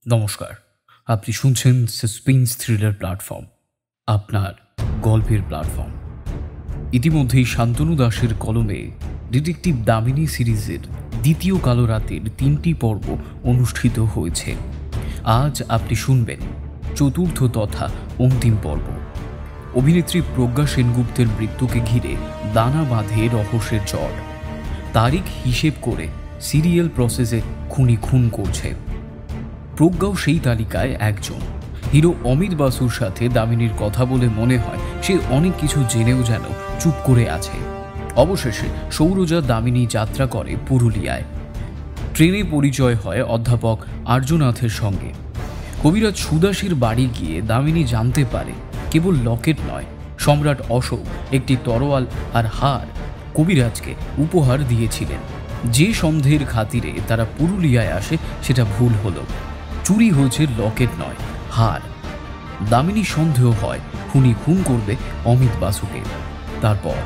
নমস্কার, আপনি শুনছেন সাসপেন্স থ্রিলার প্ল্যাটফর্ম, আপনার গল্পের প্ল্যাটফর্ম। ইতিমধ্যেই শান্তনু দাসের কলমে ডিটেকটিভ দামিনী সিরিজের দ্বিতীয় কালো রাতের 3টি পর্ব অনুষ্ঠিত হয়েছে। আজ আপনি শুনবেন চতুর্থ তথা অন্তিম পর্ব। অভিনেত্রী প্রজ্ঞা সেনগুপ্তের মৃত্যুকে ঘিরে দানা বাঁধে রহস্যের ঝড়। তারিখ হিসেব করে সিরিয়াল প্রসেসে খুনি খুন করছে। প্রজ্ঞাও সেই তালিকায় একজন। হিরো অমিত বাসুর সাথে দামিনীর কথা বলে মনে হয় সে অনেক কিছু জেনেও যেন চুপ করে আছে। অবশেষে সৌরজা দামিনী যাত্রা করে পুরুলিয়ায়। ট্রেনে পরিচয় হয় অধ্যাপক আর্যনাথের সঙ্গে। কবিরাজ সুদাসের বাড়ি গিয়ে দামিনী জানতে পারে কেবল লকেট নয়, সম্রাট অশোক একটি তরোয়াল আর হার কবিরাজকে উপহার দিয়েছিলেন। যে সন্দেহের খাতিরে তারা পুরুলিয়ায় আসে সেটা ভুল হলো। চুরি হয়েছে লকেট নয়, হার। দামিনী সন্দেহ হয় খুনি খুন করবে অমিত বাসুকে। তারপর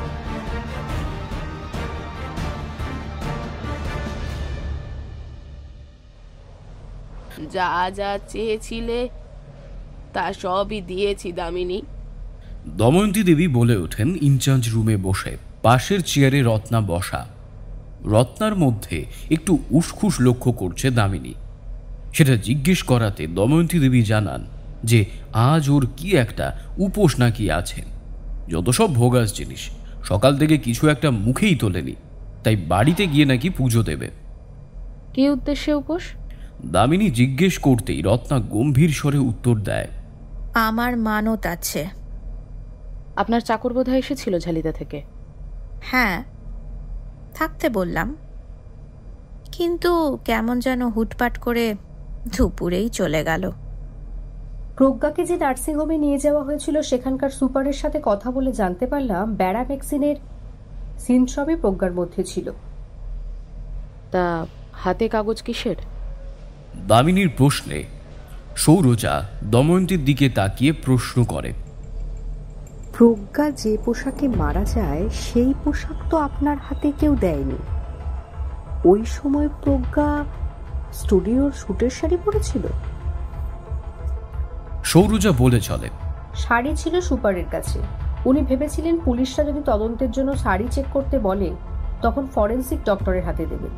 যা যা চেয়েছিলে তা সবই দিয়েছি দামিনী। দময়ন্তী দেবী বলে ওঠেন ইনচার্জ রুমে বসে। পাশের চেয়ারে রত্না বসা। রত্নার মধ্যে একটু উসখুস লক্ষ্য করছে দামিনী। সেটা জিজ্ঞেস করাতে দময়ন্তী দেবী জানান যে আজ ওর কি একটা উপোস নাকি আছে। যত সব ভোগাস জিনিস, সকাল থেকে কিছু একটা মুখেই তোলেনি, তাই বাড়িতে গিয়ে নাকি পুজো দেবে। কি উদ্দেশ্যে উপোস? দামিনী জিজ্ঞেস করতেই রত্না গম্ভীর স্বরে উত্তর দেয়, আমার মানত আছে। আপনার চাকর বোধহয় এসেছিল ঝালিদা থেকে? হ্যাঁ, থাকতে বললাম, কিন্তু কেমন যেন হুটপাট করে দুপুরেই চলে গেল। প্রজ্ঞাকে যে নার্সিংহোমে নিয়ে যাওয়া হয়েছিল সেখানকার সুপারের সাথে কথা বলে জানতে পারলাম ব্যারামেক্সিনের সিনড্রোমই প্রজ্ঞার মধ্যে ছিল। তা হাতে কাগজ কিসের? দামিনীর প্রশ্নে সৌরজা দময়ন্তীর দিকে তাকিয়ে প্রশ্ন করে, প্রজ্ঞা যে পোশাকে মারা যায় সেই পোশাক তো আপনার হাতে কেউ দেয়নি। ওই সময় প্রজ্ঞা স্টুডিওর শুটের শাড়ি পরেছিল। সৌরজা বলে চলে, শাড়ি ছিল সুপারের কাছে। উনি ভেবেছিলেন পুলিশরা যদি তদন্তের জন্য শাড়ি চেক করতে বলে তখন ফরেন্সিক ডক্টরের হাতে দেবে,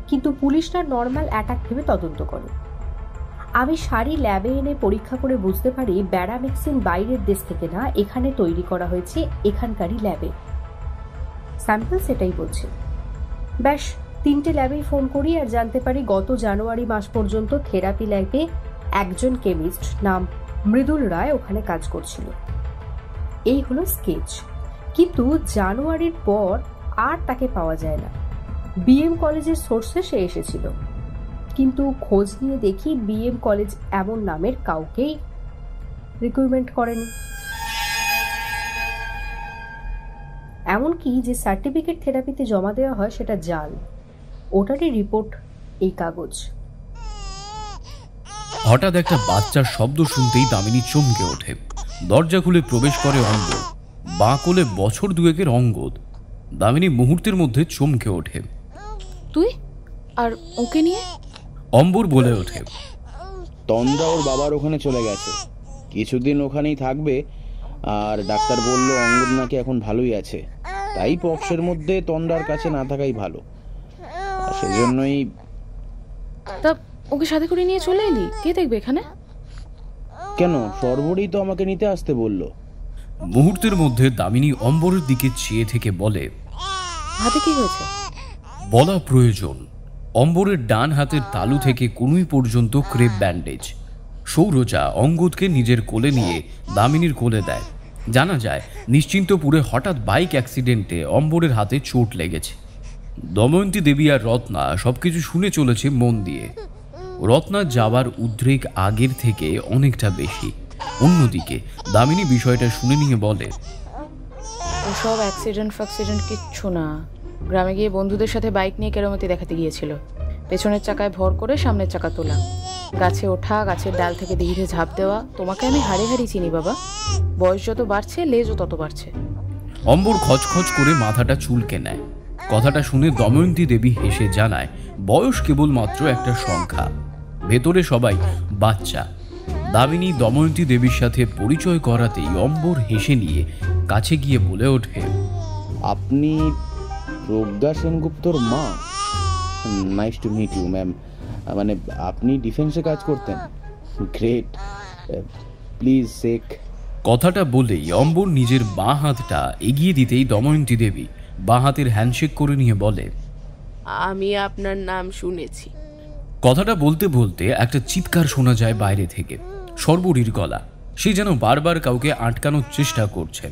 কিন্তু পুলিশরা নর্মাল অ্যাটাক ভেবে তদন্ত করে। আমি শাড়ি ল্যাবে এনে পরীক্ষা করে বুঝতে পারি ব্যারামেক্সিন বাইরের দেশ থেকে না, এখানে তৈরি করা হয়েছে এখানকারই ল্যাবে। স্যাম্পল সেটাই বলছে। ব্যাস 3টে ল্যাবেই ফোন করি আর জানতে পারি গত জানুয়ারি মাস পর্যন্ত থেরাপি ল্যাবে একজন কেমিস্ট নাম মৃদুল রায় ওখানে কাজ করছিল। এই হলো স্কেচ। কিন্তু জানুয়ারির পর আর তাকে পাওয়া যায় না। বিএম কলেজের সোর্সে সে এসেছিল, কিন্তু খোঁজ নিয়ে দেখি বিএম কলেজ এমন নামের কাউকেই রিক্রুটমেন্ট করেনি। এমনকি যে সার্টিফিকেট থেরাপিতে জমা দেওয়া হয় সেটা জাল, ওটারই রিপোর্ট এই কাগজ। হঠাৎ একটা বাচ্চার শব্দ শুনতেই দামিনী চমকে ওঠে। দরজা খুলে প্রবেশ করে অম্বর। বাঁ কোলে বছর দুয়েকের অঙ্গদ। দামিনী মুহূর্তের মধ্যে চমকে ওঠে। তুই আর ওকে নিয়ে? অম্বর বলে ওঠে, তন্দা ওর বাবার ওখানে চলে গেছে, কিছুদিন ওখানেই থাকবে। আর ডাক্তার বলল অঙ্গদ নাকি এখন ভালোই আছে, তাই পক্সের মধ্যে তন্দার কাছে না থাকাই ভালো। সেজন্যই। তা ওকে সাথে করে নিয়ে চলে এলি? কে দেখবে এখানে? কেন, সর্বরই তো আমাকে নিতে আসতে বলল। মুহূর্তের মধ্যে দামিনী অম্বরের দিকে চেয়ে থেকে বলে, হাতে কি হয়েছে? বলা প্রয়োজন। অম্বরের ডান হাতের তালু থেকে কনুই পর্যন্ত ক্রেপ ব্যান্ডেজ। সৌরজা অঙ্গদকে নিজের কোলে নিয়ে দামিনীর কোলে দেয়। জানা যায় নিশ্চিন্তপুরে হঠাৎ বাইক অ্যাক্সিডেন্টে অম্বরের হাতে চোট লেগেছে। দময়ন্তী দেবী আর রত্না সবকিছু শুনে চলেছে মন দিয়ে। রত্নার যাবার উদ্রেক আগের থেকে অনেকটা বেশি। অন্যদিকে দামিনী বিষয়টা শুনে নিয়ে বলে, ওসব অ্যাক্সিডেন্ট কিচ্ছু না। গ্রামে গিয়ে বন্ধুদের সাথে বাইক নিয়ে কেরামতি দেখাতে গিয়েছিল। পেছনের চাকায় ভর করে সামনের চাকা তোলা, গাছে ওঠা, গাছের ডাল থেকে ধীরে ঝাঁপ দেওয়া। তোমাকে আমি হাড়ে হাড়ি চিনি বাবা। বয়স যত বাড়ছে লেজও তত বাড়ছে। অম্বর খচখচ করে মাথাটা চুলকে নেয়। কথাটা শুনে দময়ন্তী দেবী হেসে জানায়, বয়স কেবলমাত্র একটা সংখ্যা। ভেতরে সবাই বাচ্চা। দামিনী দময়ন্তী দেবীর সাথে পরিচয় করাতেই অম্বর হেসে নিয়ে কাছে গিয়ে বলে ওঠে, আপনি প্রজ্ঞা সেনগুপ্তর মা? Nice to meet you ma'am. মানে আপনি ডিফেন্সে কাজ করতেন? Great, please shake. কথাটা বলেই অম্বর নিজের বাঁ হাতটা এগিয়ে দিতেই দময়ন্তী দেবী বাঁ হাতের হ্যান্ডশেক করে নিয়ে বলে, আমি আপনার নাম শুনেছি। কথাটা বলতে বলতে একটা চিৎকার শোনা যায় বাইরে থেকে। সর্বরীর গলা, সে যেন বারবার কাউকে আটকানোর চেষ্টা করছে।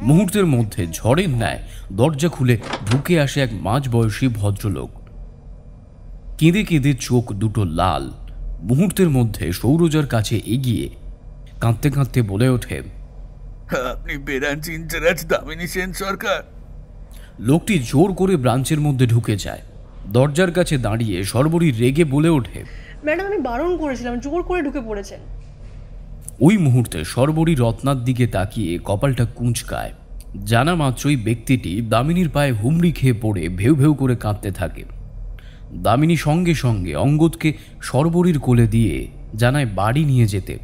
মুহূর্তের মধ্যে ঝড়ের ন্যায় দরজা খুলে ঢুকে আসে এক মাঝবয়সী ভদ্রলোক। কেঁদে কেঁদে চোখ দুটো লাল। মুহূর্তের মধ্যে সৌরজার কাছে এগিয়ে কাঁদতে কাঁদতে বলে ওঠে, আপনি ব্রাঞ্চ ইনচার্জ দামিনী সেন সরকার? লোকটি জোর করে ব্রাঞ্চের মধ্যে ঢুকে যায়। দরজার কাছে দাঁড়িয়ে সর্বরী রেগে বলে ওঠে, ম্যাডাম আমি বারণ করেছিলাম, জোর করে ঢুকে পড়েছেন। ওই মুহূর্তে সর্বরী রত্নার দিকে তাকিয়ে কপালটা কুঁচকায়। জানা মাত্রই ব্যক্তিটি দামিনীর পায়ে হুমড়ি খেয়ে পড়ে ভেউ ভেউ করে কাঁদতে থাকে। দামিনী সঙ্গে সঙ্গে অঙ্গদকে সর্বরীর কোলে দিয়ে জানায় বাড়ি নিয়ে যেতে।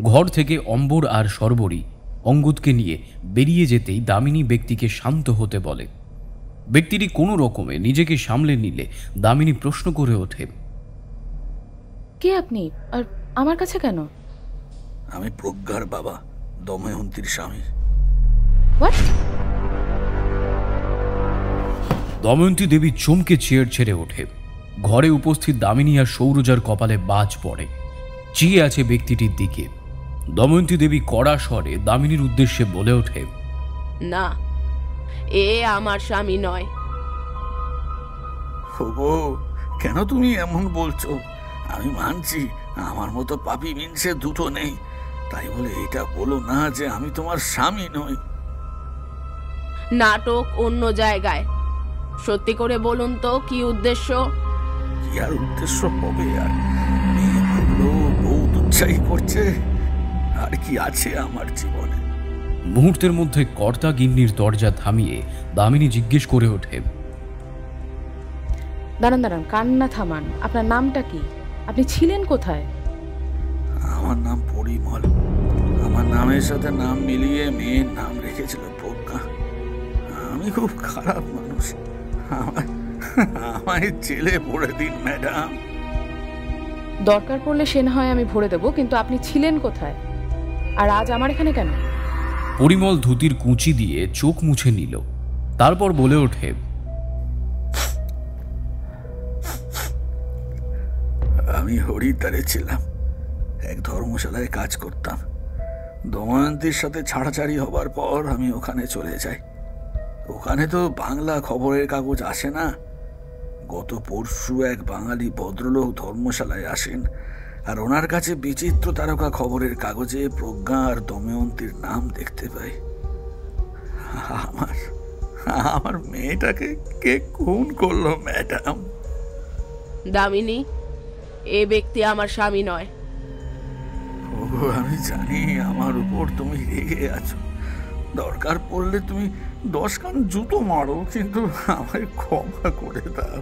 ঘর থেকে অম্বর আর সর্বরী অঙ্গদকে নিয়ে বেরিয়ে যেতেই দামিনী ব্যক্তিকে শান্ত হতে বলে। ব্যক্তিটি কোনো রকমে নিজেকে সামলে নিলে দামিনী প্রশ্ন করে ওঠে, কে আপনি আর আমার কাছে কেন? আমি প্রজ্ঞার বাবা, দময়ন্তীর স্বামী। হোয়াট? দময়ন্তী দেবী চমকে চেয়ার ছেড়ে ওঠে। ঘরে উপস্থিত দামিনী আর সৌরজার কপালে বাজ পড়ে। চেয়ে আছে ব্যক্তিটির দিকে। দময়ন্তী দেবী কড়া স্বরে দামিনীর উদ্দেশ্যে বলে ওঠে, না, এ আমার স্বামী নয়। ওগো, কেন তুমি এমন বলছো? আমি মানছি আমার মতো পাপী মিনসে দুটো নেই, তাই বলে এটা বলো না যে আমি তোমার স্বামী নই। নাটক অন্য জায়গায়। সত্যি করে বলুন তো কি উদ্দেশ্য? কি আর উদ্দেশ্য হবে? আর মেয়ে ভাবলো বউ দুচ্ছাই করছে, আর কি আছে আমার জীবনে? মুহূর্তের মধ্যে কর্তা গিন্নির দরজা থামিয়ে দামিনী জিজ্ঞেস করে ওঠে, দাঁড়ান দাঁড়ান, কান্না থামান। আপনার নামটা কি? আপনি ছিলেন কোথায়? আমার নাম পরিমল। আমার নামের সাথে নাম মিলিয়ে মেয়ের নাম রেখেছিল প্রজ্ঞা। আমি খুব খারাপ মানুষ, আমায় জেলে ভরে দিন ম্যাডাম। দরকার পড়লে সে না হয় আমি ভরে দেবো, কিন্তু আপনি ছিলেন কোথায় আর আজ আমার এখানে কেন? পরিমল ধুতির কুঁচি দিয়ে চোখ মুছে নিল। তারপর বলে ওঠে, আমি হরিদ্বারে ছিলাম, এক ধর্মশালায় কাজ করতাম। দময়ন্তীর সাথে ছাড়াছাড়ি হবার পর আমি ওখানে চলে যাই। ওখানে তো বাংলা খবরের কাগজ আসে না। গত পরশু এক বাঙালি ভদ্রলোক ধর্মশালায় আসেন, আর ওনার কাছে বিচিত্র তারকা খবরের কাগজে প্রজ্ঞা আর দময়ন্তীর নাম দেখতে পাই। আমার মেয়েটাকে কে খুন করলো ম্যাডাম? দামিনী, এ ব্যক্তি আমার স্বামী নয়। ওগো, আমি জানি আমার উপর তুমি রেগে আছো। দরকার পড়লে তুমি 10 কান জুতো মারো, কিন্তু আমায় ক্ষমা করে দাও।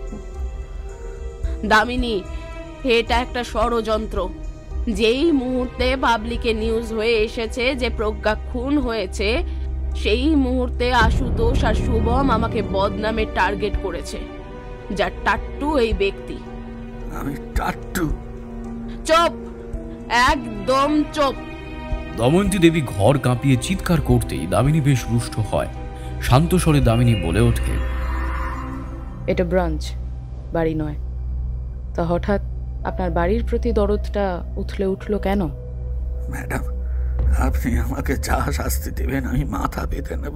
দামিনী, এটা একটা ষড়যন্ত্র। যেই মুহূর্তে পাবলিকে নিউজ হয়ে এসেছে যে প্রজ্ঞা খুন হয়েছে, সেই মুহূর্তে আশুতোষ আর শুভম আমাকে বদনামের টার্গেট করেছে। যার টাট্টু এই ব্যক্তি। আমি টাট্টু? চুপ, একদম চুপ। দময়ন্তী দেবী ঘর কাঁপিয়ে চিৎকার করতেই দামিনী বেশ রুষ্ট হয়। শান্ত স্বরে দামিনী বলে ওঠে, এটা ব্রাঞ্চ, বাড়ি নয়। তা হঠাৎ আপনার বাড়ির প্রতি দরদটা উঠলো কেন? ম্যাডাম, আপনি আমাকে যা শাস্তি দেবেন আমি মাথা পেতে নেব।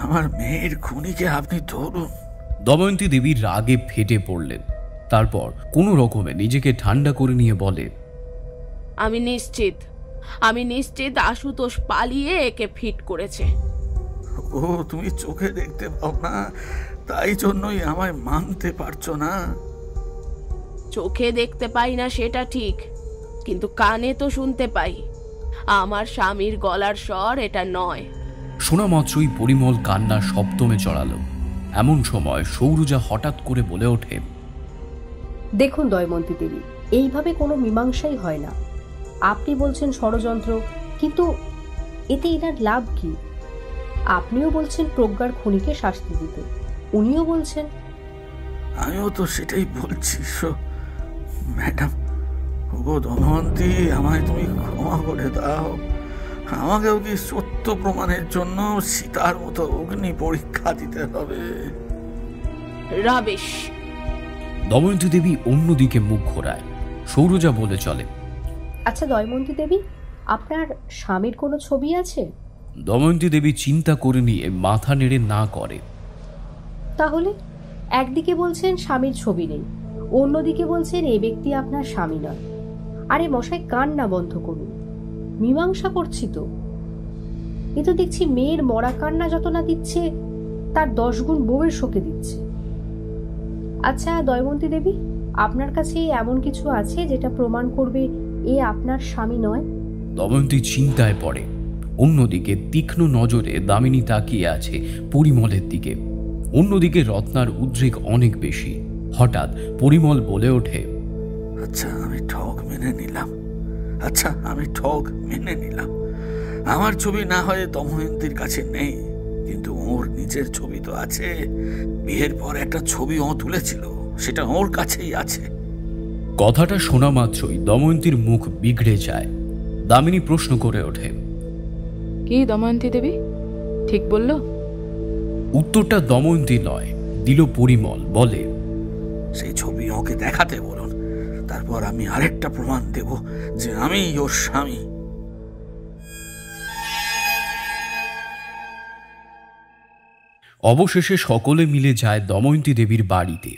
আমার মেয়ের খুনিকে আপনি ধরুন। দময়ন্তী দেবী রাগে ফেটে পড়লেন। তারপর কোনো রকমে নিজেকে ঠান্ডা করে নিয়ে বলে, আমি নিশ্চিত আশুতোষ পালিয়ে একে ফিট করেছে। ও, তুমি চোখে দেখতে পাও না, তাই জন্যই আমায় মানতে পারছো না। চোখে দেখতে পাই না সেটা ঠিক, কিন্তু কানে তো শুনতে পাই। আমার স্বামীর গলার স্বর এটা নয়। শোনা মাত্রই পরিমল কান্না সপ্তমে চড়ালো। এমন সময় সৌরজা হঠাৎ করে বলে ওঠে, দেখুন দময়ন্তী দেবী, এইভাবে কোনো মীমাংসাই হয় না। আপনি বলছেন ষড়যন্ত্র, কিন্তু এতে এনার লাভ কি? আপনিও বলছেন প্রজ্ঞার খুনিকে শাস্তি দিতে, উনিও বলছেন। আমিও তো সেটাই বলছি। ম্যাডাম, ওগো দময়ন্তী, আমায় তুমি ক্ষমা করে দাও। আমাকেও কি সত্য প্রমাণের জন্য সীতার মতো অগ্নি পরীক্ষা দিতে হবে? রাবেশ। দময়ন্তী দেবী অন্যদিকে মুখ ঘোরায়। সৌরজা বলে চলে, আচ্ছা দময়ন্তী দেবী, আপনার স্বামীর কোনো ছবি আছে? দময়ন্তী দেবী চিন্তা করে নিয়ে মাথা নেড়ে না করে। তাহলে একদিকে বলছেন স্বামীর ছবি নেই, অন্যদিকে বলছেন এ ব্যক্তি আপনার স্বামী নয়। আরে মশাই, কান্না বন্ধ করুন, মীমাংসা করছি তো। এ তো দেখছি মেয়ের মরা কান্না যত না দিচ্ছে, তার 10 গুণ বউয়ের শোকে দিচ্ছে। আচ্ছা দময়ন্তী দেবী, আপনার কাছে এমন কিছু আছে যেটা প্রমাণ করবে এ আপনার স্বামী নয়? দময়ন্তী চিন্তায় পড়ে। অন্যদিকে তীক্ষ্ণ নজরে দামিনী তাকিয়ে আছে পরিমলের দিকে। অন্যদিকে রত্নার উদ্রেক অনেক বেশি। হঠাৎ পরিমল বলে ওঠে, আচ্ছা আমি ঠক মেনে নিলাম। আমার ছবি না হয় দময়ন্তীর কাছে নেই, কিন্তু ওর নিজের ছবি তো আছে। বিয়ের পর একটা ছবি ও তুলেছিল, সেটা ওর কাছেই আছে। কথাটা শোনা মাত্রই দময়ন্তীর মুখ বিগড়ে যায়। দামিনী প্রশ্ন করে ওঠে, কি দময়ন্তী দেবী ঠিক বলল? উত্তরটা দময়ন্তী নয়, দিল পরিমল। বলে, সেই ছবি ওকে দেখাতে বলুন, তারপর আমি আরেকটা প্রমাণ দেব যে আমি ওর স্বামী। অবশেষে সকলে মিলে যায় দময়ন্তী দেবীর বাড়িতে।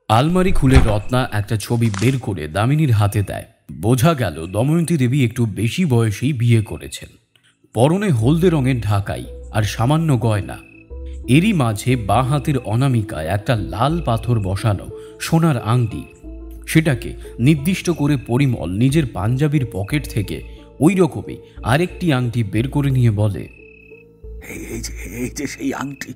আলমারি খুলে রত্না একটা ছবি বের করে দামিনীর হাতে দেয়। বোঝা গেল দময়ন্তী দেবী একটু বেশি বয়সেই বিয়ে করেছেন। পরনে হলদে রঙের ঢাকাই আর সামান্য গয়না। এরই মাঝে বাঁ হাতের অনামিকায় একটা লাল পাথর বসানো সোনার আংটি। সেটাকে নির্দিষ্ট করে পরিমল নিজের পাঞ্জাবির পকেট থেকে ওই রকমই আরেকটি আংটি বের করে নিয়ে বলে, এই যে সেই আংটি।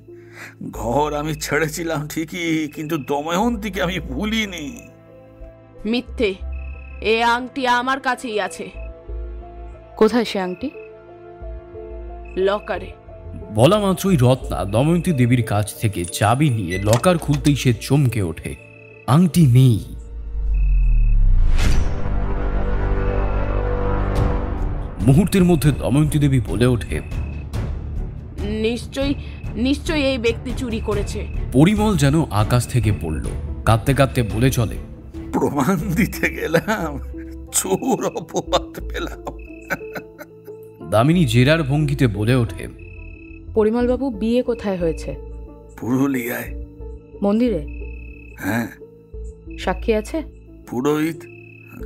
ঘর আমি ছেড়েছিলাম ঠিকই, কিন্তু দময়ন্তীকে আমি ভুলিনি। মিথ্যে, এ আংটি আমার কাছেই আছে। কোথায় সে আংটি? লকারে। বলা মাত্রই রত্না দময়ন্তী দেবীর কাছ থেকে চাবি নিয়ে লকার খুলতেই সে চমকে ওঠে। আংটি নেই। মুহূর্তের মধ্যে দময়ন্তী দেবী বলে ওঠে, নিশ্চয়ই এই ব্যক্তি চুরি করেছে। পরিমল যেন আকাশ থেকে পড়ল। কাঁদতে কাঁদতে বলে চলে, প্রমাণ দিতে গেলাম, চোর অপবাদ পেলাম। দামিনী জেরার ভঙ্গিতে বলে ওঠে, পরিমলবাবু, বিয়ে কোথায় হয়েছে? পুরুলিয়ায়। মন্দিরে? হ্যাঁ। সাক্ষী আছে? পুরোহিত,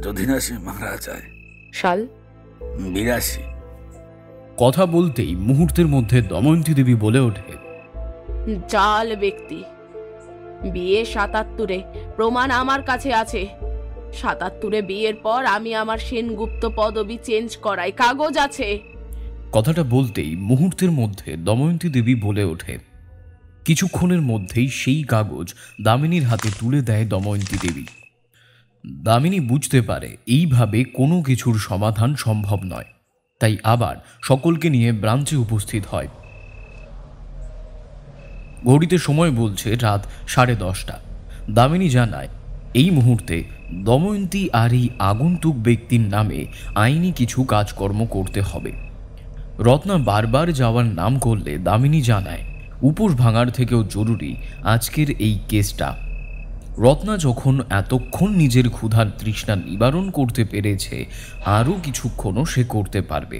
যদি না সে মারা যায়। সাল? 82। কথা বলতেই মুহূর্তের মধ্যে দময়ন্তী দেবী বলে ওঠে, জাল ব্যক্তি। বিয়ে 77-এ, প্রমাণ আমার কাছে আছে। 77-এ বিয়ের পর আমি আমার সেনগুপ্ত পদবি চেঞ্জ করাই, কাগজ আছে। কথাটা বলতেই মুহূর্তের মধ্যে দময়ন্তী দেবী বলে ওঠে। কিছুক্ষণের মধ্যেই সেই কাগজ দামিনীর হাতে তুলে দেয় দময়ন্তী দেবী। দামিনী বুঝতে পারে এইভাবে কোনো কিছুর সমাধান সম্ভব নয়, তাই আবার সকলকে নিয়ে ব্রাঞ্চে উপস্থিত হয়। ঘড়িতে সময় বলছে রাত 10:30। দামিনী জানায় এই মুহূর্তে দময়ন্তী আর এই আগন্তুক ব্যক্তির নামে আইনি কিছু কাজকর্ম করতে হবে। রত্না বারবার যাওয়ার নাম করলে দামিনী জানায় উপোস ভাঙার থেকেও জরুরি আজকের এই কেসটা। রত্না যখন এতক্ষণ নিজের ক্ষুধার তৃষ্ণা নিবারণ করতে পেরেছে, আরও কিছুক্ষণও সে করতে পারবে।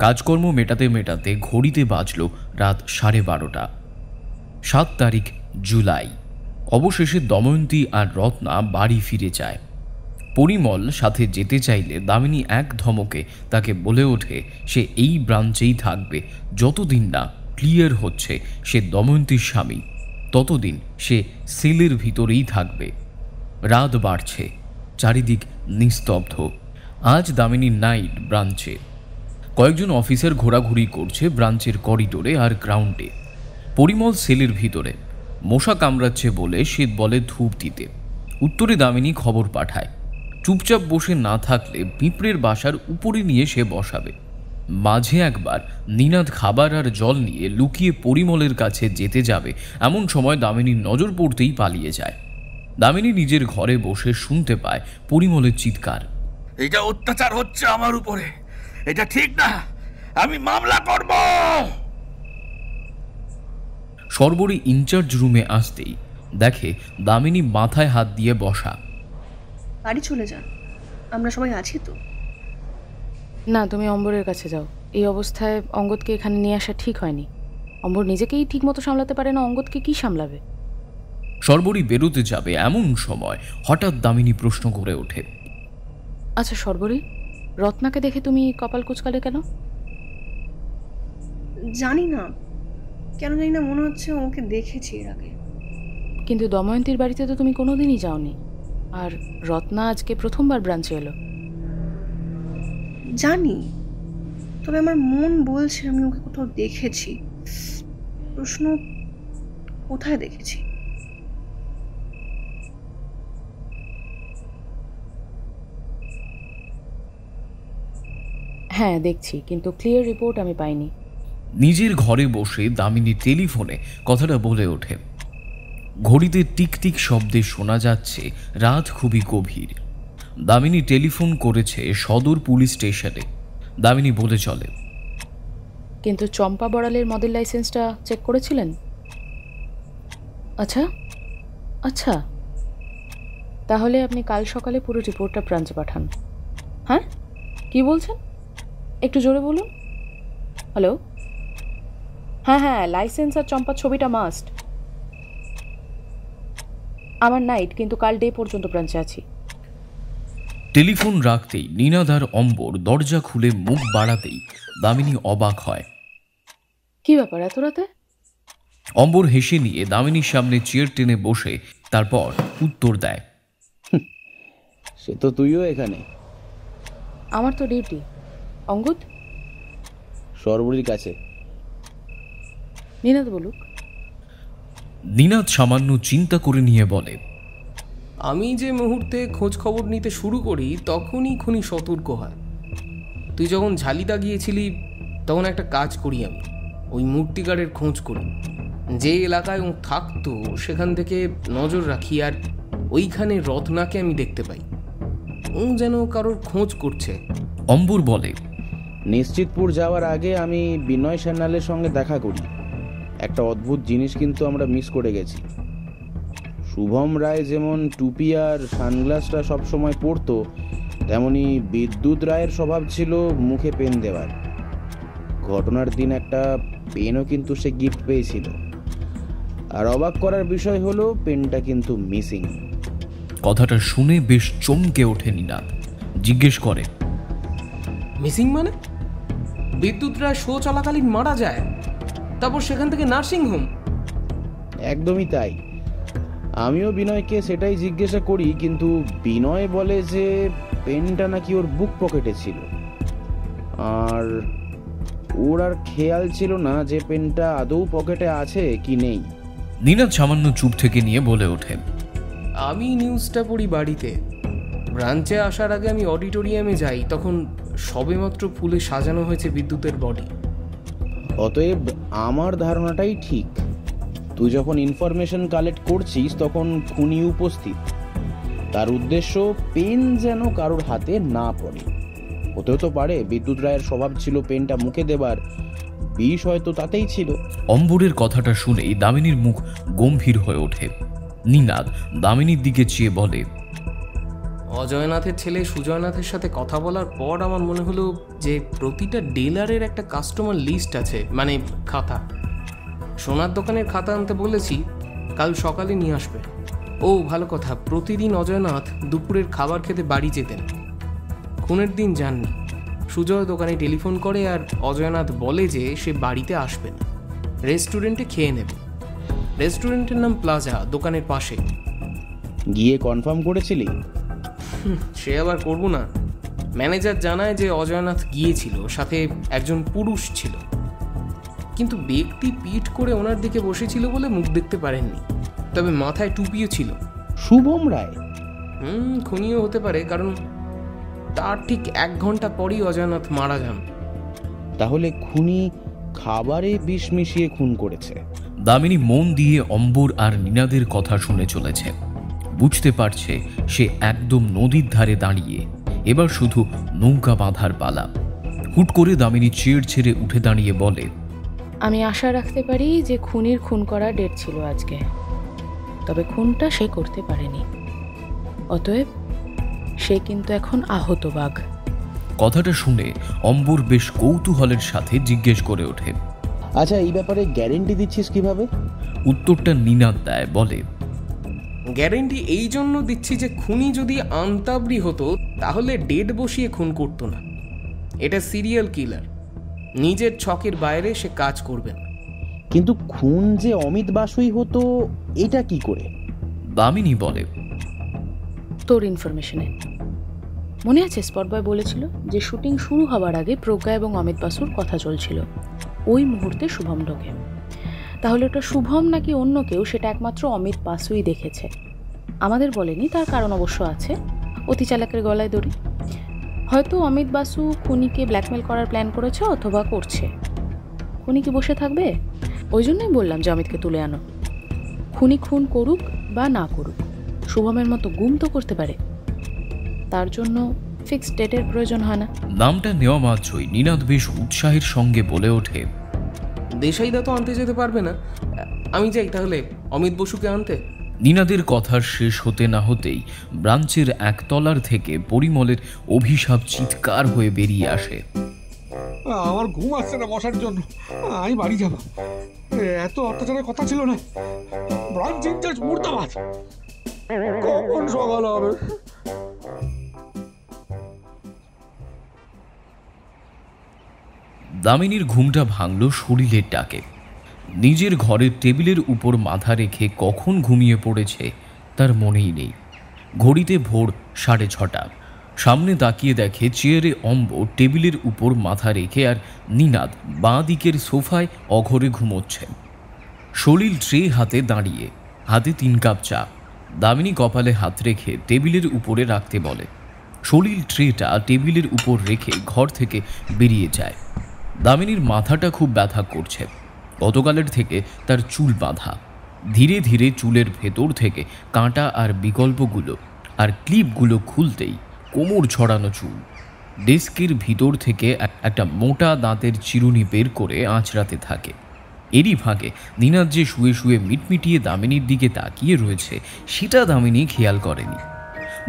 কাজকর্ম মেটাতে মেটাতে ঘড়িতে বাজল রাত 12:30। 7 তারিখ জুলাই। অবশেষে দময়ন্তী আর রত্না বাড়ি ফিরে যায়। পরিমল সাথে যেতে চাইলে দামিনী এক ধমকে তাকে বলে ওঠে সে এই ব্রাঞ্চেই থাকবে যতদিন না ক্লিয়ার হচ্ছে সে দময়ন্তীর স্বামী, ততদিন সে সেলের ভিতরেই থাকবে। রাত বাড়ছে, চারিদিক নিস্তব্ধ। আজ দামিনী নাইট ব্রাঞ্চে। কয়েকজন অফিসার ঘোরাঘুরি করছে ব্রাঞ্চের করিডোরে আর গ্রাউন্ডে। পরিমল সেলের ভিতরে। মশা কামড়াচ্ছে বলে সে বলে ধূপ দিতে। উত্তরে দামিনী খবর পাঠায়, চুপচাপ বসে না থাকলে পিঁপড়ের বাসার উপরে নিয়ে সে বসাবে। মাঝে একবার নিনাদ খাবার আর জল নিয়ে লুকিয়ে পরিমলের কাছে যেতে যাবে, এমন সময় দামিনীর নজর পড়তেই পালিয়ে যায়। দামিনী নিজের ঘরে বসে শুনতে পায় পরিমলের চিৎকার, এটা অত্যাচার হচ্ছে আমার উপরে, এটা ঠিক না, আমি মামলা করব। সর্বরী ইনচার্জ রুমে আসতেই দেখে দামিনী মাথায় হাত দিয়ে বসা। বাড়ি চলে যান, আমরা সবাই আছি তো। না, তুমি অম্বরের কাছে যাও। এই অবস্থায় অঙ্গদকে এখানে নিয়ে আসা ঠিক হয়নি। অম্বর নিজেকেই ঠিক মতো সামলাতে পারে না, অঙ্গদকে কি সামলাবে? সর্বরী বেরোতে যাবে এমন সময় হঠাৎ দামিনী প্রশ্ন করে ওঠে, আচ্ছা সর্বরী, রত্নাকে দেখে তুমি কপাল কুচকালে কেন? জানি না কেন, জানি না, মনে হচ্ছে ওকে দেখেছি এর আগে। কিন্তু দময়ন্তীর বাড়িতে তো তুমি কোনোদিনই যাওনি, আর রত্না আজকে প্রথমবার ব্রাঞ্চে এলো। জানি, তবে আমার মন বলছে আমি ওকে কোথাও দেখেছি। প্রশ্ন, কোথায় দেখেছি? হ্যাঁ দেখছি, কিন্তু ক্লিয়ার রিপোর্ট আমি পাইনি। নিজের ঘরে বসে দামিনী টেলিফোনে কথাটা বলে ওঠে। ঘড়িতে টিকটিক শব্দে শোনা যাচ্ছে রাত খুবই গভীর। দামিনী টেলিফোন করেছে সদর পুলিশ স্টেশনে। দামিনী বলে চলে, কিন্তু চম্পা বড়ালের মডেল লাইসেন্সটা চেক করেছিলেন? আচ্ছা আচ্ছা, তাহলে আপনি কাল সকালে পুরো রিপোর্টটা ব্রাঞ্চে পাঠান। হ্যাঁ, কি বলছেন? একটু জোরে বলুন। হ্যালো, হ্যাঁ হ্যাঁ, লাইসেন্স আর চম্পার ছবিটা মাস্ট। আমার নাইট, কিন্তু কাল ডে পর্যন্ত ব্রাঞ্চে আছি। টেলিফোন রাখতেই নিনাদ আর অম্বর দরজা খুলে মুখ বাড়াতেই দামিনী অবাক হয়। কি ব্যাপার এত রাতে? অম্বর হেসে নিয়ে দামিনীর সামনে চেয়ার টেনে বসে তারপর উত্তর দেয়, সে তো তুইও এখানে। আমার তো ডিউটি। অঙ্গদ? সর্বরীর কাছে। নিনাদ বলুক। নিনাদ সামান্য চিন্তা করে নিয়ে বলে, আমি যে মুহূর্তে খোঁজ খবর নিতে শুরু করি তখনই খুনি সতর্ক হয়। তুই যখন ঝালিদা গিয়েছিলি তখন একটা কাজ করি, আমি ওই মূর্তিকারের খোঁজ করি। যে এলাকায় ও থাকতো সেখান থেকে নজর রাখি, আর ওইখানে রত্নাকে আমি দেখতে পাই। ও যেন কারোর খোঁজ করছে। অম্বর বলে, নিশ্চিতপুর যাওয়ার আগে আমি বিনয় সান্যালের সঙ্গে দেখা করি। একটা অদ্ভুত জিনিস কিন্তু আমরা মিস করে গেছি। শুভম রায় যেমন টুপি আর সানগ্লাসটা সবসময় পরতো, তেমনি বিদ্যুৎ রায়ের স্বভাব ছিল মুখে পেন দেওয়ার। ঘটনার দিন একটা পেনও কিন্তু সে গিফট পেয়েছিল। আর অবাক করার বিষয় হলো পেনটা কিন্তু মিসিং। কথাটা শুনে বেশ চমকে ওঠে নিনাদ। জিজ্ঞেস করে, মিসিং মানে? বিদ্যুৎ রায় শো চলাকালীন মারা যায়, তারপর সেখান থেকে নার্সিং হোম? একদমই তাই। আমিও বিনয়কে সেটাই জিজ্ঞাসা করি, কিন্তু বিনয় বলে যে পেনটা নাকি ওর বুক পকেটে ছিল, আর ওর আর খেয়াল ছিল না যে পেনটা আদৌ পকেটে আছে কি নেই। নিনাদ সামান্য চুপ থেকে নিয়ে বলে ওঠে, আমি নিউজটা পড়ি বাড়িতে। ব্রাঞ্চে আসার আগে আমি অডিটোরিয়ামে যাই, তখন সবেমাত্র ফুলে সাজানো হয়েছে বিদ্যুতের বডি। অতএব আমার ধারণাটাই ঠিক। তুই যখন ইনফরমেশন কালেক্ট করছিস তখন খুনি উপস্থিত। তার উদ্দেশ্য পেন যেন কারোর হাতে না পড়ে। হতেও তো পারে বিদ্যুৎ রায়ের স্বভাব ছিল পেনটা মুখে দেবার, বিষ হয়তো তাতেই ছিল। অম্বরের কথাটা শুনেই দামিনীর মুখ গম্ভীর হয়ে ওঠে। নিনাদ দামিনীর দিকে চেয়ে বলে, অজয়নাথের ছেলে সুজয়নাথের সাথে কথা বলার পর আমার মনে হলো যে প্রতিটা ডিলারের একটা কাস্টমার লিস্ট আছে, মানে খাতা। সোনার দোকানের খাতা আনতে বলেছি, কাল সকালে নিয়ে আসবে। ও ভালো কথা, প্রতিদিন অজয়নাথ দুপুরের খাবার খেতে বাড়ি যেতেন। খুনের দিন যাননি। সুজয় দোকানে টেলিফোন করে আর অজয়নাথ বলে যে সে বাড়িতে আসবে না, রেস্টুরেন্টে খেয়ে নেবে। রেস্টুরেন্টের নাম প্লাজা, দোকানের পাশে। গিয়ে কনফার্ম করেছিলি? সে আবার করবো না। ম্যানেজার জানায় যে অজয়নাথ গিয়েছিল, সাথে একজন পুরুষ ছিল, কিন্তু ব্যক্তি পিঠ করে ওনার দিকে বসেছিল বলে মুখ দেখতে পারেননি, তবে মাথায় টুপিও ছিল। শুভম রায়? খুনিও হতে পারে, কারণ তার ঠিক 1 ঘন্টা পরই অজয়নাথ মারা যান। তাহলে খুনি খাবারে বিষ মিশিয়ে খুন করেছে। দামিনী মন দিয়ে অম্বর আর নীনাদের কথা শুনে চলেছে। বুঝতে পারছে সে একদম নদীর ধারে দাঁড়িয়ে, এবার শুধু নৌকা বাঁধার পালা। হুট করে দামিনী চেয়ার ছেড়ে উঠে দাঁড়িয়ে বলে, আমি আশা রাখতে পারি যে খুনির খুন করা ডেট ছিল আজকে, তবে খুনটা সে করতে পারেনি। অতএব সে কিন্তু এখন আহত বাঘ। কথাটা শুনে অম্বর বেশ কৌতূহলের সাথে জিজ্ঞেস করে ওঠে, আচ্ছা, এই ব্যাপারে গ্যারেন্টি দিচ্ছিস কিভাবে? উত্তরটা নীনাদ দেয়, বলে, গ্যারেন্টি এই জন্য দিচ্ছি যে খুনি যদি আন্তাবরি হতো তাহলে ডেড বসিয়ে খুন করতো না। এটা সিরিয়াল কিলার, নিজের ছকের বাইরে সে কাজ করবে না। কিন্তু খুন যে অমিত বাসুই হতো এটা কি করে? দামিনী বলে, তোর ইনফরমেশনে মনে আছে স্পট বয় বলেছিল যে শুটিং শুরু হবার আগে প্রজ্ঞা এবং অমিত বাসুর কথা চলছিল, ওই মুহূর্তে শুভম ঢোকে। তাহলে ওটা শুভম নাকি অন্য কেউ সেটা একমাত্র অমিত বাসুই দেখেছে। আমাদের বলেনি, তার কারণ অবশ্য আছে, অতি চালাকের গলায় দড়ি। হয়তো অমিত বাসু খুনিকে ব্ল্যাকমেল করার প্ল্যান করেছে অথবা করছে। খুনি কি বসে থাকবে? ওই জন্যই বললাম যে অমিতকে তুলে আনো। খুনি খুন করুক বা না করুক, শুভমের মতো গুম তো করতে পারে। তার জন্য ফিক্সড ডেটের প্রয়োজন হয় না। নামটা নেওয়া মাত্রই নীনাদ বেশ উৎসাহের সঙ্গে বলে ওঠে, দেশাইদা তো আনতে যেতে পারবে না, আমি যাই তাহলে অমিত বসুকে আনতে। নীনাদের কথা শেষ হতে না হতেই ব্রাঞ্চের একতলার থেকে পরিমলের অভিশাপ চিৎকার হয়ে বেরিয়ে আসে। আমার ঘুম আসছে না বসার জন্য, আমি বাড়ি যাব। এত অত্যাচারের কথা ছিল না। ব্রাঞ্চ ইনচার্জ মুর্দাবাদ। কখন সকাল হবে? দামিনীর ঘুমটা ভাঙল শরীরের ডাকে। নিজের ঘরের টেবিলের উপর মাথা রেখে কখন ঘুমিয়ে পড়েছে তার মনেই নেই। ঘড়িতে ভোর 6:30। সামনে তাকিয়ে দেখে চেয়ারে অম্বর টেবিলের উপর মাথা রেখে আর নীনাদ বাঁ দিকের সোফায় অঘরে ঘুমোচ্ছেন। সলিল ট্রে হাতে দাঁড়িয়ে, হাতে 3 কাপ চা। দামিনী কপালে হাত রেখে টেবিলের উপরে রাখতে বলে। সলিল ট্রেটা টেবিলের উপর রেখে ঘর থেকে বেরিয়ে যায়। দামিনীর মাথাটা খুব ব্যথা করছে। গতকালের থেকে তার চুল বাঁধা। ধীরে ধীরে চুলের ভেতর থেকে কাঁটা আর বিকল্পগুলো আর ক্লিপগুলো খুলতেই কোমর ছড়ানো চুল। ডেস্কের ভিতর থেকে একটা মোটা দাঁতের চিরুনি বের করে আঁচড়াতে থাকে। এরই ফাঁকে নীনাদ যে শুয়ে শুয়ে মিটমিটিয়ে দামিনীর দিকে তাকিয়ে রয়েছে সেটা দামিনী খেয়াল করেনি।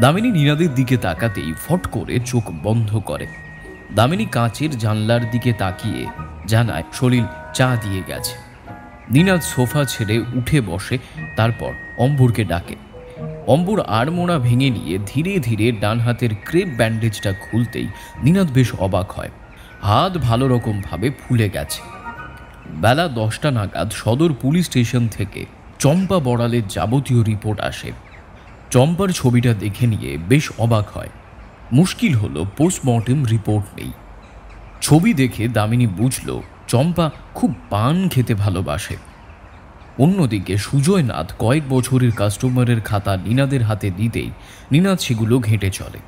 দামিনী নীনাদের দিকে তাকাতেই ফট করে চোখ বন্ধ করে। দামিনী কাঁচের জানলার দিকে তাকিয়ে জানায় সলিল চা দিয়ে গেছে। নীনাদ সোফা ছেড়ে উঠে বসে, তারপর অম্বরকে ডাকে। অম্বর আড়মোড়া ভেঙে নিয়ে ধীরে ধীরে ডান হাতের ক্রেপ ব্যান্ডেজটা খুলতেই নীনাদ বেশ অবাক হয়। হাত ভালো রকমভাবে ফুলে গেছে। বেলা 10টা নাগাদ সদর পুলিশ স্টেশন থেকে চম্পা বড়ালের যাবতীয় রিপোর্ট আসে। চম্পার ছবিটা দেখে নিয়ে বেশ অবাক হয়। মুশকিল হলো পোস্টমর্টেম রিপোর্ট নেই। ছবি দেখে দামিনী বুঝল চম্পা খুব পান খেতে ভালোবাসে। অন্যদিকে সুজয়নাথ কয়েক বছরের কাস্টমারের খাতা নীনাদের হাতে দিতেই নীনাদ সেগুলো ঘেঁটে চলে।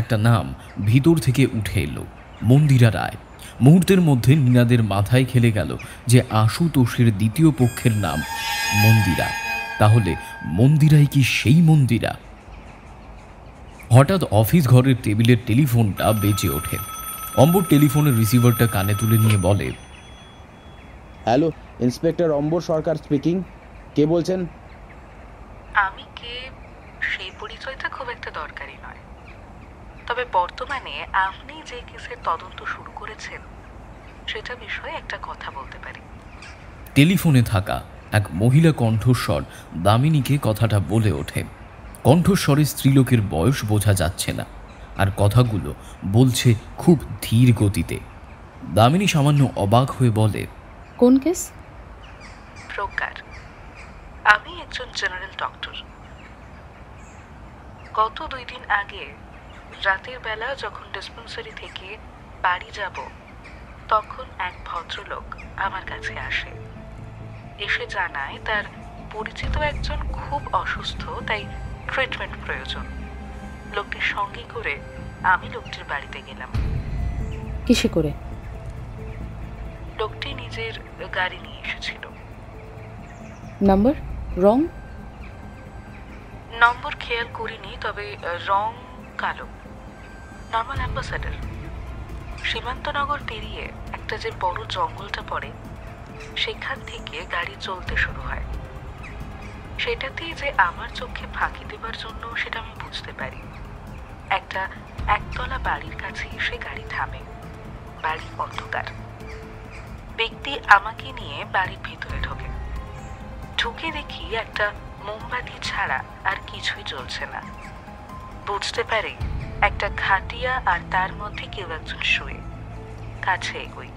একটা নাম ভিতর থেকে উঠে এলো, মন্দিরা রায়। মুহূর্তের মধ্যে নীনাদের মাথায় খেলে গেল যে আশুতোষের দ্বিতীয় পক্ষের নাম মন্দিরা। তাহলে মন্দিরাই কি সেই মন্দিরা? হঠাৎ অফিস ঘরের টেবিলের টেলিফোনটা বেজে ওঠে। অম্বর টেলিফোনের রিসিভারটা কানে তুলে নিয়ে বলে, হ্যালো, ইন্সপেক্টর অম্বর সরকার স্পিকিং। কে বলছেন? আমি কে সেই পরিচয়টা খুব একটা দরকারি নয়, তবে বর্তমানে আপনি যে কেসের তদন্ত শুরু করেছেন সেটা বিষয়ে একটা কথা বলতে পারি। টেলিফোনে থাকা এক মহিলা কণ্ঠস্বর দামিনীকে কথাটা বলে ওঠে। কণ্ঠস্বরে স্ত্রীলোকের বয়স বোঝা যাচ্ছে না, আর কথাগুলো বলছে খুব ধীর গতিতে। দামিনী সামান্য অবাক হয়ে বলে, কোন কেস? প্রজ্ঞার। আমি একজন জেনারেল ডক্টর। গত 2 দিন আগে রাতের বেলা যখন ডিসপেন্সারি থেকে বাড়ি যাব তখন এক ভদ্রলোক আমার কাছে আসে। এসে জানায় তার পরিচিত একজন খুব অসুস্থ, তাই ট্রিটমেন্ট প্রয়োজন। লোকটির সঙ্গে করে আমি লোকটির বাড়িতে গেলাম। কিসে করে? লোকটি নিজের গাড়ি নিয়ে এসেছিল। Number wrong? নম্বর খেয়াল করিনি, তবে রং কালো, নর্মাল অ্যাম্বাসাডার। সীমান্তনগর পেরিয়ে একটা যে বড় জঙ্গলটা পড়ে, সেখান থেকে গাড়ি চলতে শুরু হয়। সেটাতেই যে আমার চোখে ফাঁকি দেবার জন্য সেটা আমি বুঝতে পারি। একটা একতলা বাড়ির কাছে এসে গাড়ি থামে। বাড়ি অন্ধকার। ব্যক্তি আমাকে নিয়ে বাড়ির ভিতরে ঢুকে দেখি একটা মোমবাতি ছাড়া আর কিছুই জ্বলছে না। বুঝতে পারি একটা খাটিয়া আর তার মধ্যে কেউ একজন শুয়ে। কাছে এগোই।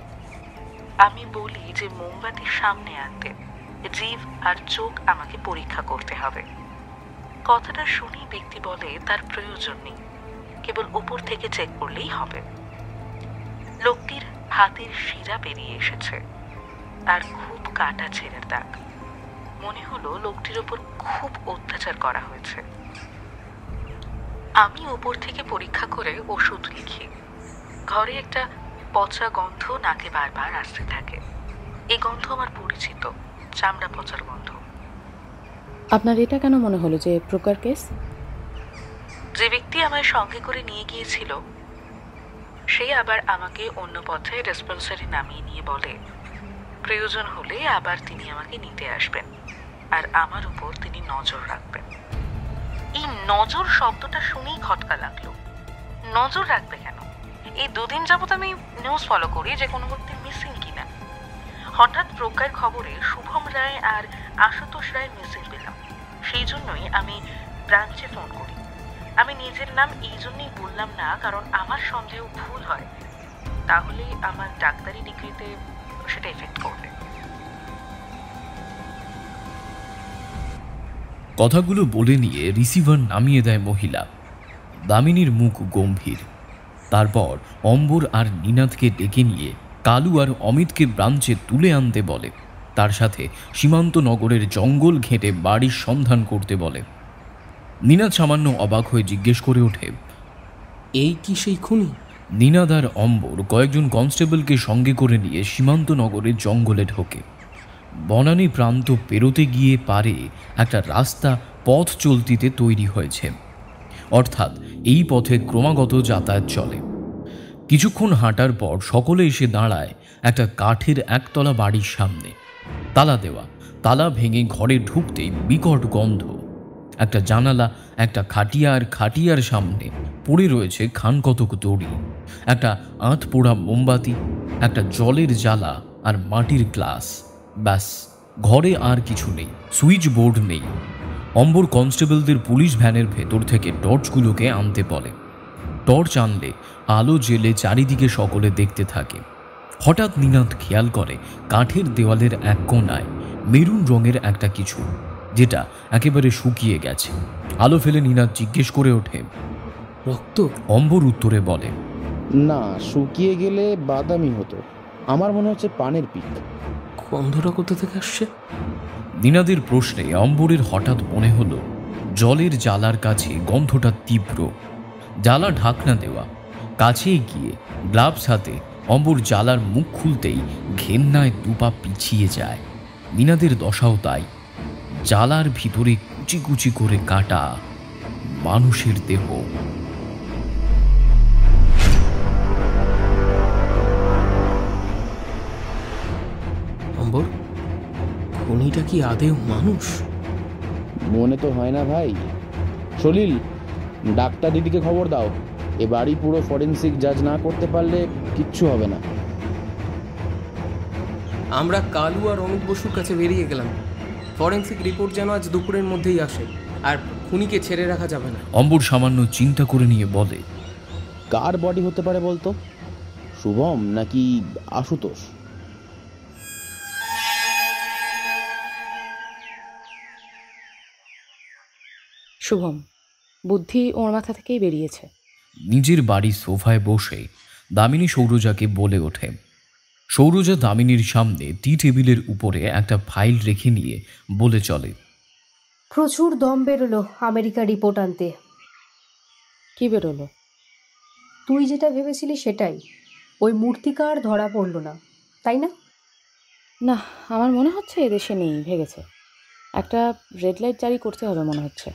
আমি বলি যে মোমবাতির সামনে আনতে, জিভ আর চোখ আমাকে পরীক্ষা করতে হবে। কথাটা শুনি ব্যক্তি বলে তার প্রয়োজন নেই, কেবল উপর থেকে চেক করলেই হবে। লোকটির হাতের শিরা বেরিয়ে এসেছে আর খুব কাটা ছেঁড়ার দাগ। মনে হলো লোকটির ওপর খুব অত্যাচার করা হয়েছে। আমি উপর থেকে পরীক্ষা করে ওষুধ লিখি। ঘরে একটা পচা গন্ধ নাকে বারবার আসতে থাকে। এই গন্ধ আমার পরিচিত, চামড়া পচার গন্ধ। আপনার এটা কেন মনে হলো যে প্রকার কেস? যে ব্যক্তি আমায় সঙ্গে করে নিয়ে গিয়েছিল সে আবার আমাকে অন্য পথে রেসপন্সারি নামিয়ে নিয়ে বলে প্রয়োজন হলে আবার তিনি আমাকে নিতে আসবেন আর আমার উপর তিনি নজর রাখবেন। এই নজর শব্দটা শুনেই খটকা লাগলো। নজর রাখবে কেন? এই দুদিন যাবত আমি নিউজ ফলো করি যে কোনো ব্যক্তি মিসিং কিনা। হঠাৎ প্রজ্ঞার খবরে শুভম রায় আর আশুতোষ রায় মিসিং পেলাম। সেই জন্যই আমি ব্রাঞ্চে ফোন করি। আমি নিজের নাম এই জন্যই বললাম না, কারণ আমার সন্দেহ ভুল হয় তাহলে আমার ডাক্তারি ডিগ্রিতে সেটা এফেক্ট করবে। কথাগুলো বলে নিয়ে রিসিভার নামিয়ে দেয় মহিলা। দামিনীর মুখ গম্ভীর। তারপর অম্বর আর নিনাথকে ডেকে নিয়ে কালু আর অমিতকে ব্রাঞ্চে তুলে আনতে বলে। তার সাথে সীমান্ত নগরের জঙ্গল ঘেঁটে বাড়ির সন্ধান করতে বলে। নিনাথ সামান্য অবাক হয়ে জিজ্ঞেস করে ওঠে, এই কি সেই খুনি? নিনাদ আর অম্বর কয়েকজন কনস্টেবলকে সঙ্গে করে নিয়ে সীমান্ত নগরের জঙ্গলে ঢোকে। বনানী প্রান্ত পেরোতে গিয়ে পারে একটা রাস্তা পথ চলতিতে তৈরি হয়েছে, অর্থাৎ এই পথে ক্রমাগত যাতায়াত চলে। কিছুক্ষণ হাঁটার পর সকলে এসে দাঁড়ায় একটা কাঠের একতলা বাড়ির সামনে। তালা দেওয়া, তালা ভেঙে ঘরে ঢুকতেই বিকট গন্ধ। একটা জানালা, একটা খাটিয়া, আর খাটিয়ার সামনে পড়ে রয়েছে খানকতক দড়ি, একটা আঁত পোড়া মোমবাতি, একটা জলের জ্বালা আর মাটির গ্লাস। ব্যাস, ঘরে আর কিছু নেই, সুইচ বোর্ড নেই। অম্বর কনস্টেবলদের পুলিশ ভ্যানের ভেতর থেকে টর্চগুলোকে আনতে বলে। টর্চ আনলে আলো জেলে চারিদিকে সকলে দেখতে থাকে। হঠাৎ নিনাদ খেয়াল করে কাঠের দেওয়ালের এক কোণায় মেরুন রঙের একটা কিছু, যেটা একেবারে শুকিয়ে গেছে। আলো ফেলে নিনাদ জিজ্ঞেস করে ওঠে, রক্ত? অম্বর উত্তরে বলে, না, শুকিয়ে গেলে বাদামি হতো। আমার মনে হচ্ছে পানের পিক। গন্ধটা কোথা থেকে আসছে? নিনাদের প্রশ্নে অম্বরের হঠাৎ মনে হলো জলের জ্বালার কাছে গন্ধটা তীব্র। জ্বালা ঢাকনা দেওয়া। কাছে গিয়ে গ্লাভস হাতে অম্বর জ্বালার মুখ খুলতেই ঘেন্নায় দুপা পিছিয়ে যায়। নিনাদের দশাও তাই। জ্বালার ভিতরে কুচি কুচি করে কাটা মানুষের দেহ। অম্বর, খুনিটা কি আদেও মানুষ? মনে তো হয় না ভাই। সলিল, ডাক্তার দিদিকে খবর দাও। এ বাড়ি পুরো ফরেন্সিক জাজ না করতে পারলে কিচ্ছু হবে না। আমরা কালু আর অমিত বসুর কাছে বেরিয়ে গেলাম। ফরেন্সিক রিপোর্ট যেন আজ দুপুরের মধ্যেই আসে, আর খুনিকে ছেড়ে রাখা যাবে না। অম্বর সামান্য চিন্তা করে নিয়ে বলে, কার বডি হতে পারে বলতো? শুভম নাকি আশুতোষ? শুভম। বুদ্ধি ওর মাথা থেকেই বেরিয়েছে। নিজের বাড়ির সোফায় বসে দামিনী সৌরজাকে বলে ওঠে। সৌরজা দামিনীর সামনে টি টেবিলের উপরে একটা ফাইল রেখে নিয়ে বলে চলে, প্রচুর দম বেরোলো আমেরিকা রিপোর্ট আনতে। কি বেরোলো? তুই যেটা ভেবেছিলি সেটাই, ওই মূর্তিকার ধরা পড়ল না, তাই না? না, আমার মনে হচ্ছে এদেশে নেই, ভেগেছে। একটা রেড লাইট জারি করতে হবে মনে হচ্ছে।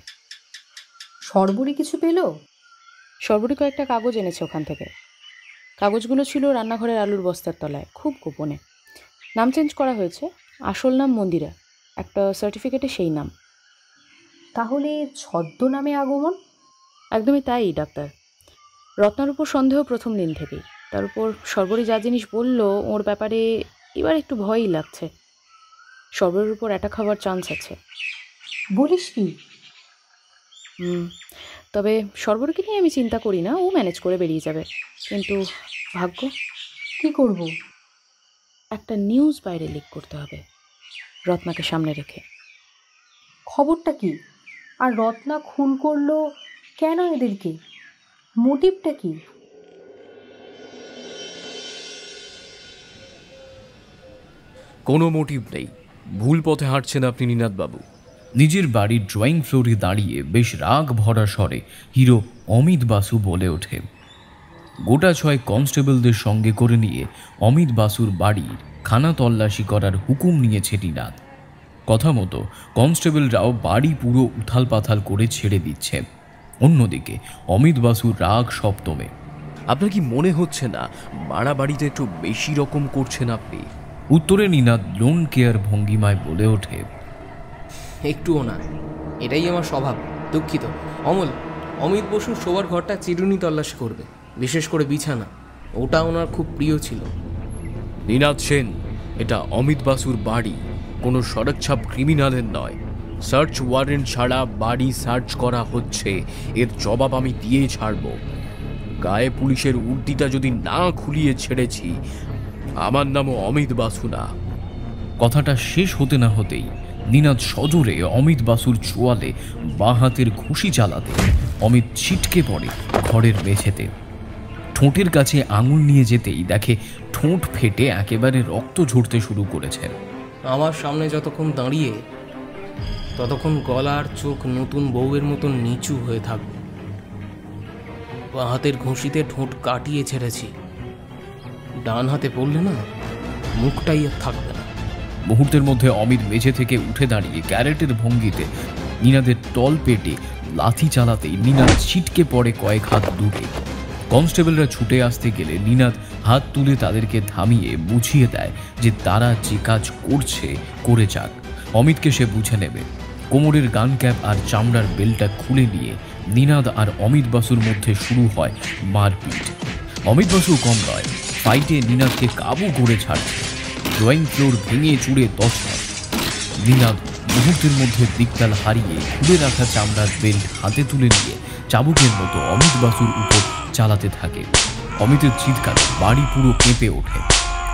সর্বরি কিছু পেল? সর্বরি কয়েকটা কাগজ এনেছে ওখান থেকে। কাগজগুলো ছিল রান্নাঘরের আলুর বস্তার তলায়, খুব গোপনে। নাম চেঞ্জ করা হয়েছে, আসল নাম মন্দিরা, একটা সার্টিফিকেটে সেই নাম। তাহলে ছদ্মনামে আগমন? একদমই তাই ডাক্তার। রত্নার উপর সন্দেহ প্রথম দিন থেকেই। তার উপর সর্বরি যা জিনিস বলল ওর ব্যাপারে এবার একটু ভয়ই লাগছে। সর্বরির উপর অ্যাটাক হওয়ার চান্স আছে। বলিস কি? তবে সর্বরিকে নিয়ে আমি চিন্তা করি না, ও ম্যানেজ করে বেরিয়ে যাবে। কিন্তু ভাগ্য। কি করব? একটা নিউজ বাইরে লিক করতে হবে রত্নাকে সামনে রেখে। খবরটা কি? আর রত্না খুন করলো কেন এদেরকে? মোটিভটা কি? কোনো মোটিভ নেই। ভুল পথে হাঁটছেন আপনি নীনাদবাবু। নিজের বাড়ির ড্রয়িং ফ্লোরে দাঁড়িয়ে বেশ রাগ ভরা স্বরে হিরো অমিত বাসু বলে ওঠে। গোটা 6 কনস্টেবলদের সঙ্গে করে নিয়ে অমিত বাসুর বাড়ির খানা তল্লাশি করার হুকুম নিয়েছে নীনাদ। কথা মতো কনস্টেবলরাও বাড়ি পুরো উথাল পাথাল করে ছেড়ে দিচ্ছে। অন্যদিকে অমিত বাসুর রাগ সপ্তমে। আপনার কি মনে হচ্ছে না বাড়াবাড়িতে একটু বেশি রকম করছেন আপনি? উত্তরে নীনাদ ডোন্ট কেয়ার ভঙ্গিমায় বলে ওঠে, একটুও না, এটাই আমার স্বভাব। দুঃখিত। অমল, অমিত বসুর শোবার ঘরটা চিরুনি তল্লাশি করবে, বিশেষ করে বিছানা। ওটা ওনার খুব প্রিয় ছিল। নীনাদ সেন, এটা অমিত বাসুর বাড়ি, কোনো সড়কছাপ ক্রিমিনালের নয়। সার্চ ওয়ারেন্ট ছাড়া বাড়ি সার্চ করা হচ্ছে, এর জবাব আমি দিয়ে ছাড়ব। গায়ে পুলিশের উর্দিটা যদি না খুলিয়ে ছেড়েছি, আমার নামও অমিত বাসু না। কথাটা শেষ হতে না হতেই নীনাদ সজোরে অমিত বাসুর চোয়ালে বাঁ হাতের ঘুষি চালাতে অমিত ছিটকে পড়ে ঘরের মেঝেতে। ঠোঁটের কাছে আঙুল নিয়ে যেতেই দেখে ঠোঁট ফেটে একেবারে রক্ত ঝরতে শুরু করেছে। আমার সামনে যতক্ষণ দাঁড়িয়ে ততক্ষণ গলার চোখ নতুন বউয়ের মতন নিচু হয়ে থাকবে। বাঁ হাতের ঘুষিতে ঠোঁট কাটিয়ে ছেড়েছি, ডান হাতে পড়লে না মুখটাই আর থাকবে না। মুহূর্তের মধ্যে অমিত মেঝে থেকে উঠে দাঁড়িয়ে ক্যারেটের ভঙ্গিতে নীনাদের তল পেটে লাথি চালাতেই নীনাদ ছিটকে পড়ে কয়েক হাত দূরে। কনস্টেবলরা ছুটে আসতে গেলে নীনাদ হাত তুলে তাদেরকে থামিয়ে বুঝিয়ে দেয় যে তারা যে কাজ করছে করে যাক, অমিতকে সে বুঝে নেবে। কোমরের গান ক্যাপ আর চামড়ার বেলটা খুলে নিয়ে নীনাদ আর অমিত বাসুর মধ্যে শুরু হয় মারপিট। অমিত বাসু কম নয়, ফাইটে নীনাদকে কাবু করে ছাড়ছে। ড্রয়িং ফ্লোর ভেঙে চুড়ে তছনছ। নীনাদ মুহূর্তের মধ্যে দিকতাল হারিয়ে খুলে রাখা চামড়ার বেল্ট হাতে তুলে নিয়ে চাবুকের মতো অমিত বাসুর উপর চালাতে থাকে। অমিতের চিৎকার বাড়ি পুরো কেঁপে ওঠে।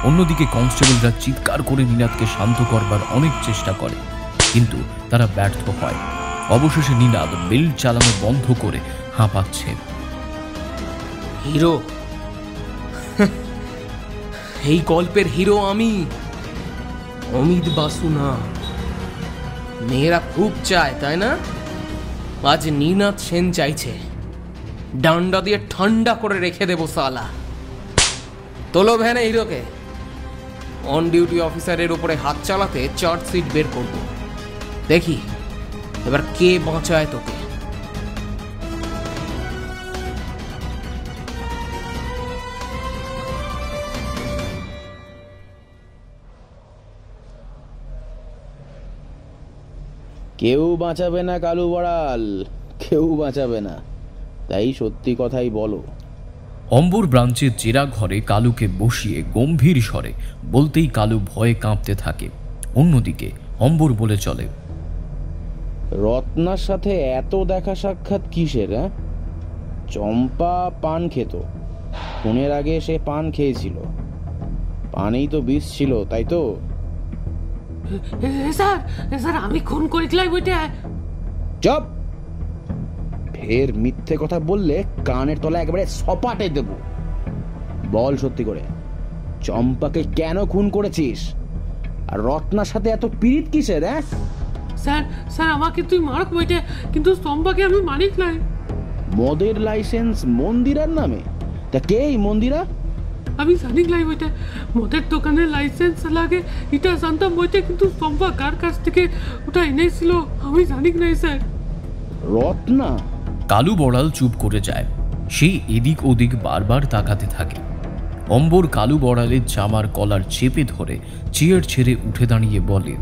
অন্যদিকে কনস্টেবলরা চিৎকার করে নীনাদকে শান্ত করবার অনেক চেষ্টা করে, কিন্তু তারা ব্যর্থ হয়। অবশেষে নীনাদ বেল্ট চালানো বন্ধ করে হাঁপাচ্ছে। হিরো, এই গল্পের হিরো আমি, অমিত বাসু না। মেয়েরা খুব চায়, তাই না? আজ নীনাদ সেন চাইছে। ডান্ডা দিয়ে ঠান্ডা করে রেখে দেবো সালা। তোলো ভ্যানে হিরোকে। অন ডিউটি অফিসারের উপরে হাত চালাতে চার্জশিট বের করবো। দেখি এবার কে বাঁচায় তোকে। কেউ বাঁচাবে না কালু বড়াল, কেউ বাঁচাবে না। তাই সত্যি কথাই বলো। অম্বর ব্রাঞ্চের জেরা ঘরে কালুকে বসিয়ে গম্ভীর স্বরে বলতেই কালু ভয়ে কাঁপতে থাকে। অন্যদিকে অম্বর বলে চলে, রত্নার সাথে এত দেখা সাক্ষাৎ কিসের? চম্পা পান খেত, খুনের আগে সে পান খেয়েছিল। পানেই তো বিষ ছিল, তাই তো? স্যার, স্যার আমি খুন করেছিলাম ওইটা। চুপ! ফের মিথ্যে কথা বললে কানের তলা একেবারে সপাটে দেব। বল সত্যি করে, চম্পাকে কেন খুন করেছিস? আর রত্নার সাথে এত পীড়িত কিসের? স্যার, স্যার আমাকে তুই মারক বইটা, কিন্তু চম্পাকে আমি মানিক নাই। মদের লাইসেন্স মন্দিরার নামে? তা কে এই মন্দিরা? আমি জানি নাই ওইটা মদের দোকানের লাইসেন্স লাগে, এটা জানতাম বইতে, কিন্তু সম্ভব কার কাছ থেকে ওটা এনেছিল আমি জানি নাই স্যার। রত্না? কালু বড়াল চুপ করে যায়। সে এদিক ওদিক বারবার তাকাতে থাকে। অম্বর কালু বড়ালের জামার কলার চেপে ধরে চেয়ার ছেড়ে উঠে দাঁড়িয়ে বলে,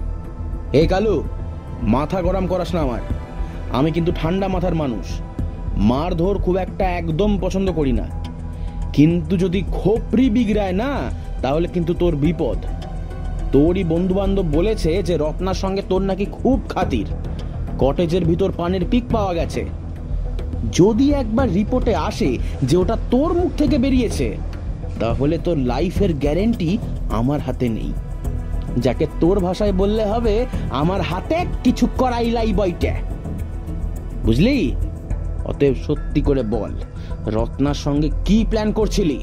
এ কালু, মাথা গরম করাস না আমার। আমি কিন্তু ঠান্ডা মাথার মানুষ, মারধর খুব একটা একদম পছন্দ করি না, কিন্তু যদি খোপরি বিগড়ায় না তাহলে কিন্তু তোর বিপদ। তোরই বন্ধু বান্ধব বলেছে যে রত্নার সঙ্গে তোর নাকি খুব খাতির, কটেজের ভিতর পানের পিক পাওয়া গেছে। যদি একবার রিপোর্টে আসে যে ওটা তোর মুখ থেকে বেরিয়েছে, তাহলে তোর লাইফের গ্যারেন্টি আমার হাতে নেই। যাকে তোর ভাষায় বললে হবে, আমার হাতে কিছু করাইলাই বইটা, বুঝলি? অতএব সত্যি করে বল, রত্নার সঙ্গে কি প্ল্যান করছিলি?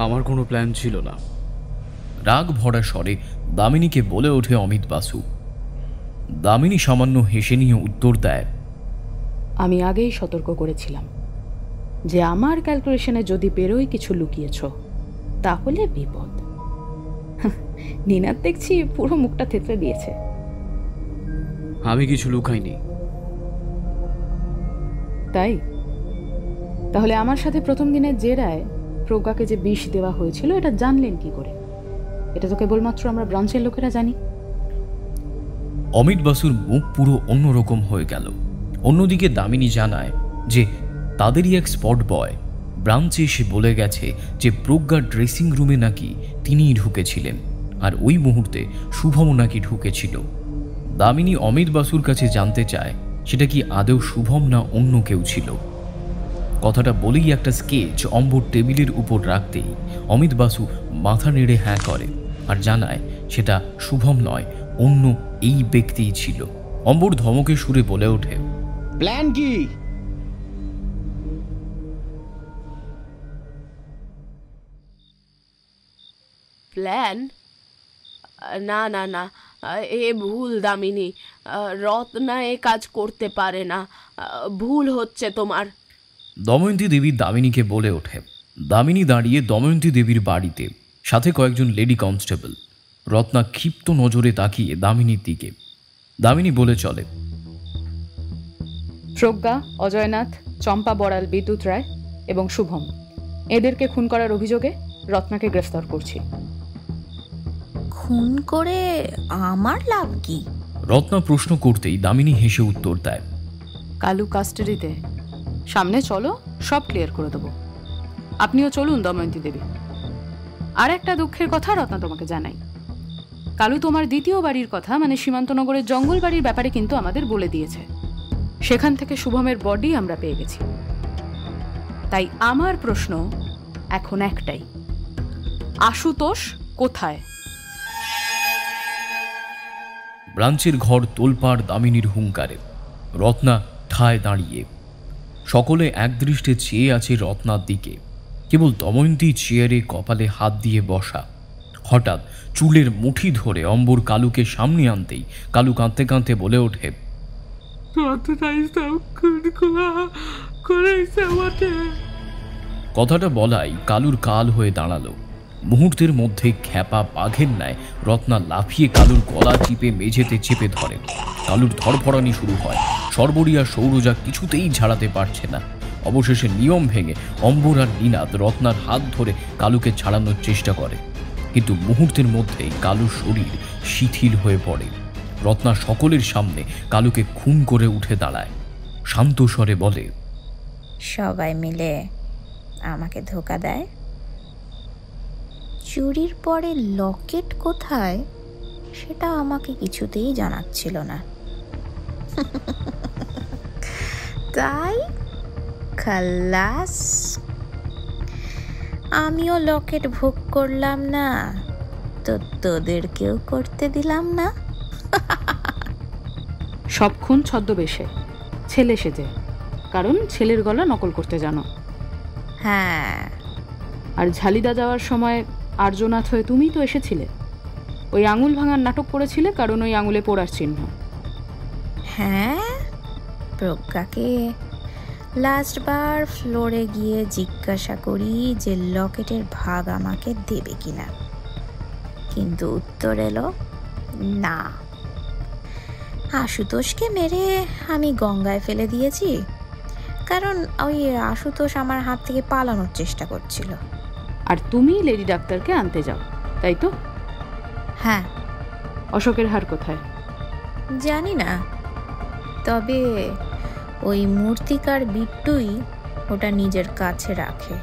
আমার কোনো প্ল্যান ছিল না। রাগ ভরা স্বরে দামিনীকে বলে ওঠে অমিত বাসু। দামিনী সামান্য হেসে নিয়ে উত্তর দেয়, আমি আগেই সতর্ক করেছিলাম যে আমার ক্যালকুলেশনে যদি বেরোয় কিছু লুকিয়েছ তাহলে বিপদ। নিনাদ দেখছি পুরো মুখটা থেতলে দিয়েছে। আমি কিছু লুকাইনি। তাই? তাহলে আমার সাথে প্রথম দিনের জেরায় প্রজ্ঞাকে যে বিষ দেওয়া হয়েছিল এটা জানলেন কি করে? এটা তো কেবলমাত্র আমরা ব্রাঞ্চের লোকেরা জানি। অমিত বাসুর মুখ পুরো অন্যরকম হয়ে গেল। অন্যদিকে দামিনী জানায় যে তাদেরই এক স্পট বয় ব্রাঞ্চে এসে বলে গেছে যে প্রজ্ঞার ড্রেসিং রুমে নাকি তিনিই ঢুকেছিলেন, আর ওই মুহূর্তে শুভম নাকি ঢুকেছিল। দামিনী অমিত বাসুর কাছে জানতে চায় সেটা কি আদৌ শুভম না অন্য কেউ ছিল। কথাটা বলেই একটা স্কেচ অম্বর টেবিলের উপর রাখতেই অমিত বাসু মাথা নেড়ে হ্যাঁ করে আর জানায় সেটা শুভম নয়, অন্য এই ব্যক্তিই ছিল। অম্বর ধমকে সুরে বলে ওঠে, প্ল্যান কি? প্ল্যান? না না না, এ ভুল দামিনী, রত্না এ কাজ করতে পারে না, ভুল হচ্ছে তোমার। দময়ন্তী দেবী দামিনীকে বলে ওঠে। দামিনী দাঁড়িয়ে দময়ন্তী দেবীর বাড়িতে, সাথে কয়েকজন লেডি কনস্টেবল। রত্না ক্ষিপ্ত নজরে তাকিয়ে দামিনীর দিকে। দামিনী বলে চলে, প্রজ্ঞা, অজয়নাথ, চম্পা বড়াল, বিদ্যুৎ রায় এবং শুভম, এদেরকে খুন করার অভিযোগে রত্নাকে গ্রেফতার করছি। খুন করে আমার লাভ কি? রত্না প্রশ্ন করতেই দামিনী হেসে উত্তর দেয়, কালু কাস্টাডিতে, সামনে চলো, সব ক্লিয়ার করে দেবো। আপনিও চলুন দময়ন্তী দেবী। আর একটা দুঃখের কথা রত্না তোমাকে জানাই, কালু তোমার দ্বিতীয় বাড়ির কথা, মানে সীমান্তনগরের জঙ্গল বাড়ির ব্যাপারে কিন্তু আমাদের বলে দিয়েছে। সেখান থেকে শুভমের বডি আমরা পেয়ে গেছি। তাই আমার প্রশ্ন এখন একটাই, আশুতোষ কোথায়? ব্রাঞ্চের ঘর তোলপাড় দামিনীর হুঙ্কারে। রত্না ঠায় দাঁড়িয়ে। সকলে একদৃষ্টে চেয়ে আছে রত্নার দিকে। কেবল দময়ন্তী চেয়ারে কপালে হাত দিয়ে বসা। হঠাৎ চুলের মুঠি ধরে অম্বর কালুকে সামনে আনতেই কালু কাঁদতে কাঁদতে বলে ওঠে, কথাটা বলাই কালুর কাল হয়ে দাঁড়ালো। মুহূর্তের মধ্যে খ্যাপা বাঘের ন্যায় রত্না লাফিয়ে কালুর গলা চিপে মেঝেতে চেপে ধরে। কালুর ধরফরানি শুরু হয়। সর্বরিয়া সৌরজা কিছুতেই ঝাড়াতে পারছে না। অবশেষে নিয়ম ভেঙে অম্বর আর নিনাদ রত্নার হাত ধরে কালুকে ছাড়ানোর চেষ্টা করে, কিন্তু মুহূর্তের মধ্যেই কালুর শরীর শিথিল হয়ে পড়ে। রত্না সকলের সামনে কালুকে খুন করে উঠে দাঁড়ায়। শান্ত স্বরে বলে, সবাই মিলে আমাকে ধোঁকা দেয়। চুরির পরে লকেট কোথায় সেটা আমাকে কিছুতেই জানাচ্ছিল না, তাই খালাস। আমিও লকেট ভোগ করলাম না, তো তোদেরকেও করতে দিলাম না। সব খুন ছদ্মবেশে, ছেলে সেজে, কারণ ছেলের গলা নকল করতে জানো। হ্যাঁ। আর ঝালিদা যাওয়ার সময় আর্যনাথ হয়ে তুমিই তো এসেছিলে। ওই আঙুল ভাঙার নাটক করেছিলে কারণ ওই আঙুলে পোড়ার চিহ্ন। হ্যাঁ, প্রজ্ঞাকে লাস্টবার ফ্লোরে গিয়ে জিজ্ঞাসা করি যে লকেটের ভাগ আমাকে দেবে কিনা, কিন্তু উত্তর এলো না। আশুতোষকে মেরে আমি গঙ্গায় ফেলে দিয়েছি, কারণ ওই আশুতোষ আমার হাত থেকে পালানোর চেষ্টা করছিল। আর তুমি লেডি ডাক্তারকে আনতে যাও, তাই তো? হ্যাঁ। অশোকের হার কোথায়? জানি না, তবে ওই মূর্তিকার বিট্টুই ওটা নিজের কাছে রাখে।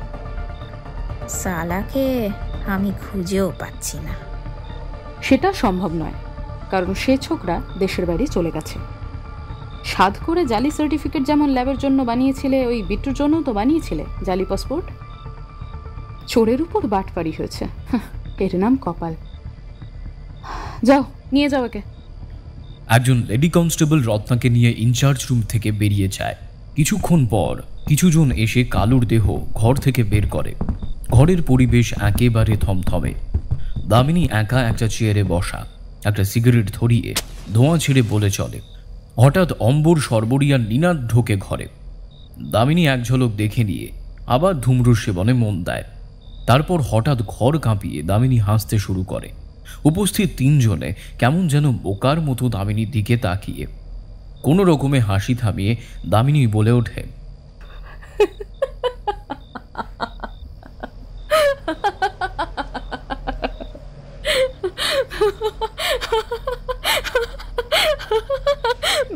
সালাকে আমি খুঁজেও পাচ্ছি না। সেটা সম্ভব নয়, কারণ সে ছোকরা দেশের বাইরে চলে গেছে। সাধ করে জালি সার্টিফিকেট যেমন ল্যাবের জন্য বানিয়েছিলে, ওই বিট্টুর জন্য তো বানিয়েছিলে জালি পাসপোর্ট। চোরের উপর বাটপাড়ি হয়েছে, এর নাম কপাল। যাও, নিয়ে যাও একে। একজন লেডি কনস্টেবল রত্নাকে নিয়ে ইনচার্জ রুম থেকে বেরিয়ে যায়। কিছুক্ষণ পর কিছুজন এসে কালুর দেহ ঘর থেকে বের করে। ঘরের পরিবেশ একেবারে থমথমে। দামিনী একা একটা চেয়ারে বসা, একটা সিগারেট ধরিয়ে ধোঁয়া ছেড়ে বলে চলে। হঠাৎ অম্বর, সর্বরিয়া, নিনাদ ঢোকে ঘরে। দামিনী এক ঝলক দেখে নিয়ে আবার ধূম্র সেবনে মন দেয়। তারপর হঠাৎ ঘর কাঁপিয়ে দামিনী হাসতে শুরু করে। উপস্থিত তিনজনে কেমন যেন বোকার মতো দামিনীর দিকে তাকিয়ে কোনো রকমে হাসি থামিয়ে দামিনী বলে ওঠে,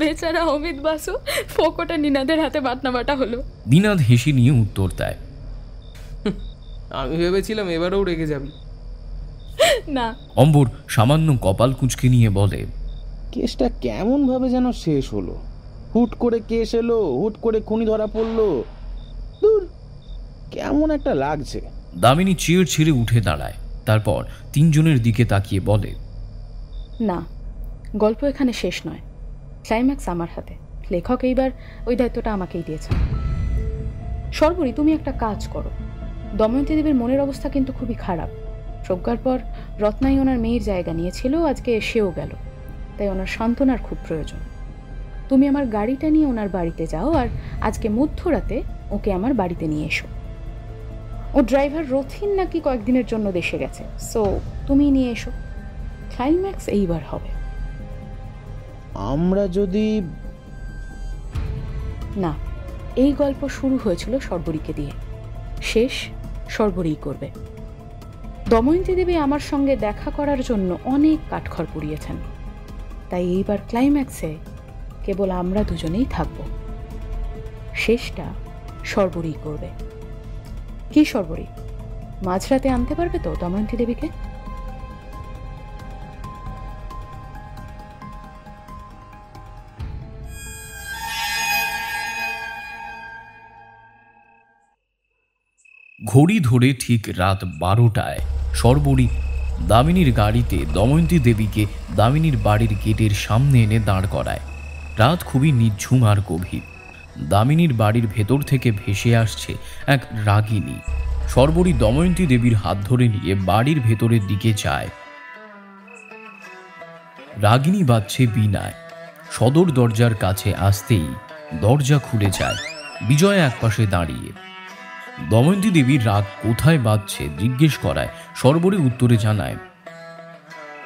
বেচারা অমিত বাসু ফোকটা নিনাদের হাতে বাটনা বাটা হলো। নিনাদ হেসে নিয়ে উত্তর দেয়, আমি ভেবেছিলাম এবারেও রেগে যাবি। না। অম্বর সামান্য কপাল কুঁচকে নিয়ে বলে, কেসটা কেমন ভাবে যেন শেষ হলো। হুট করে কেস এলো, হুট করে খুনি ধরা পড়লো। দূর, কেমন একটা লাগছে। দামিনী চেয়ার ছেড়ে উঠে দাঁড়ায়। তারপর তিনজনের দিকে তাকিয়ে বলে, না, গল্প এখানে শেষ নয়। ক্লাইম্যাক্স আমার হাতে। লেখক এইবার ওই দায়িত্বটা আমাকেই দিয়েছেন। সর্বরি, তুমি একটা কাজ করো। দময়ন্তী দেবীর মনের অবস্থা কিন্তু খুবই খারাপ। প্রজ্ঞার পর রত্নাই ওনার মেয়ের জায়গা নিয়েছিল, আজকে এসেও গেল, তাই ওনার সান্ত্বনার খুব প্রয়োজন। তুমি আমার গাড়িটা নিয়ে ওনার বাড়িতে যাও, আর আজকে মধ্যরাতে ওকে আমার বাড়িতে নিয়ে এসো। ও ড্রাইভার রথিন নাকি কয়েকদিনের জন্য দেশে গেছে, সো তুমি নিয়ে এসো। ক্লাইম্যাক্স এইবার হবে। আমরা যদি না, এই গল্প শুরু হয়েছিল সর্বরীকে দিয়ে, শেষ সর্বরীই করবে। দময়ন্তী দেবী আমার সঙ্গে দেখা করার জন্য অনেক কাঠখড় পুড়িয়েছেন, তাই এইবার ক্লাইম্যাক্সে কেবল আমরা দুজনেই থাকব। শেষটা সর্বরীই করবে। কি সর্বরী, মাঝরাতে আনতে পারবে তো দময়ন্তী দেবীকে? ঘড়ি ধরে ঠিক রাত 12টায় সর্বরী দামিনীর গাড়িতে দময়ন্তী দেবীকে দামিনীর বাড়ির গেটের সামনে এনে দাঁড় করায়। রাত খুবই নিঝুম আর গভীর। দামিনীর বাড়ির ভেতর থেকে ভেসে আসছে এক রাগিনী। সর্বরী দময়ন্তী দেবীর হাত ধরে নিয়ে বাড়ির ভেতরের দিকে যায়। রাগিনী বাজছে বীণায়। সদর দরজার কাছে আসতেই দরজা খুলে যায়। বিজয় একপাশে দাঁড়িয়ে। দময়ন্তী দেবীর রাগ কোথায় বাজছে জিজ্ঞেস করায় সর্বরী উত্তরে জানায়,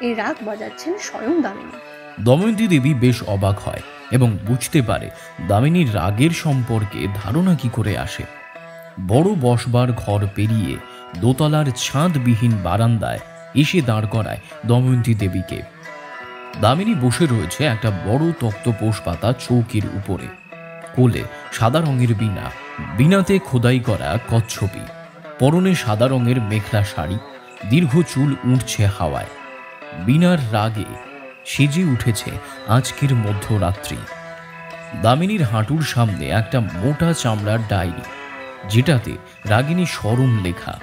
এই রাগ বাজাচ্ছেন স্বয়ং দামিনী। দময়ন্তী দেবী বেশ অবাক হয় এবং বুঝতে পারে দামিনীর রাগের সম্পর্কে ধারণা কি করে আসে। বড় বসবার ঘর পেরিয়ে দোতলার ছাদবিহীন বারান্দায় এসে দাঁড় করায় দময়ন্তী দেবীকে। দামিনী বসে রয়েছে একটা বড় তক্তপোষ পাতা চৌকির উপরে। কোলে সাদা রঙের বীণা, বীণাতে খোদাই করা কচ্ছপি, পরনে সাদা রঙের মেখলা শাড়ি, দীর্ঘ চুল উঠছে হাওয়ায়। বীণার রাগে সেজে উঠেছে আজকের মধ্যরাত্রি। দামিনীর হাঁটুর সামনে একটা মোটা চামড়ার ডায়েরি, যেটাতে রাগিনী স্মরণ লেখা।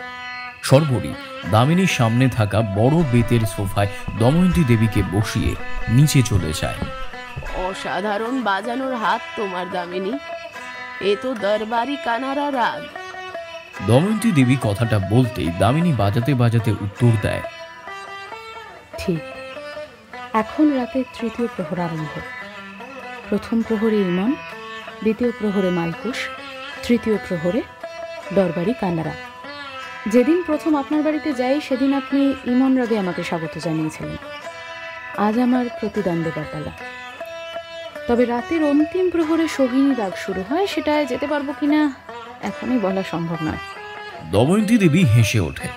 সর্বরী দামিনীর সামনে থাকা বড় বেতের সোফায় দময়ন্তী দেবীকে বসিয়ে নিচে চলে যায়। অসাধারণ বাজানোর হাত তোমার দামিনী, এ তো দরবারি কানারা রাগ। দময়ন্তী দেবী কথাটা বলতেই দামিনী বাজাতে বাজাতে উত্তর দেয়, ঠিক এখন রাতে তৃতীয় প্রহর আরম্ভ। প্রথম প্রহরে ইমন, দ্বিতীয় প্রহরে মালকুশ, তৃতীয় প্রহরে দরবারি কান্নারা। যেদিন প্রথম আপনার বাড়িতে যাই সেদিন আপনি ইমন রাগে আমাকে স্বাগত জানিয়েছিলেন। আজ আমার প্রতিদান দেবার পালা। তবে রাতের অন্তিম প্রহরে সোহিনী রাগ শুরু হয়, সেটায় যেতে পারবো কিনা এখনই বলা সম্ভব নয়। দময়ন্তী দেবী হেসে ওঠে।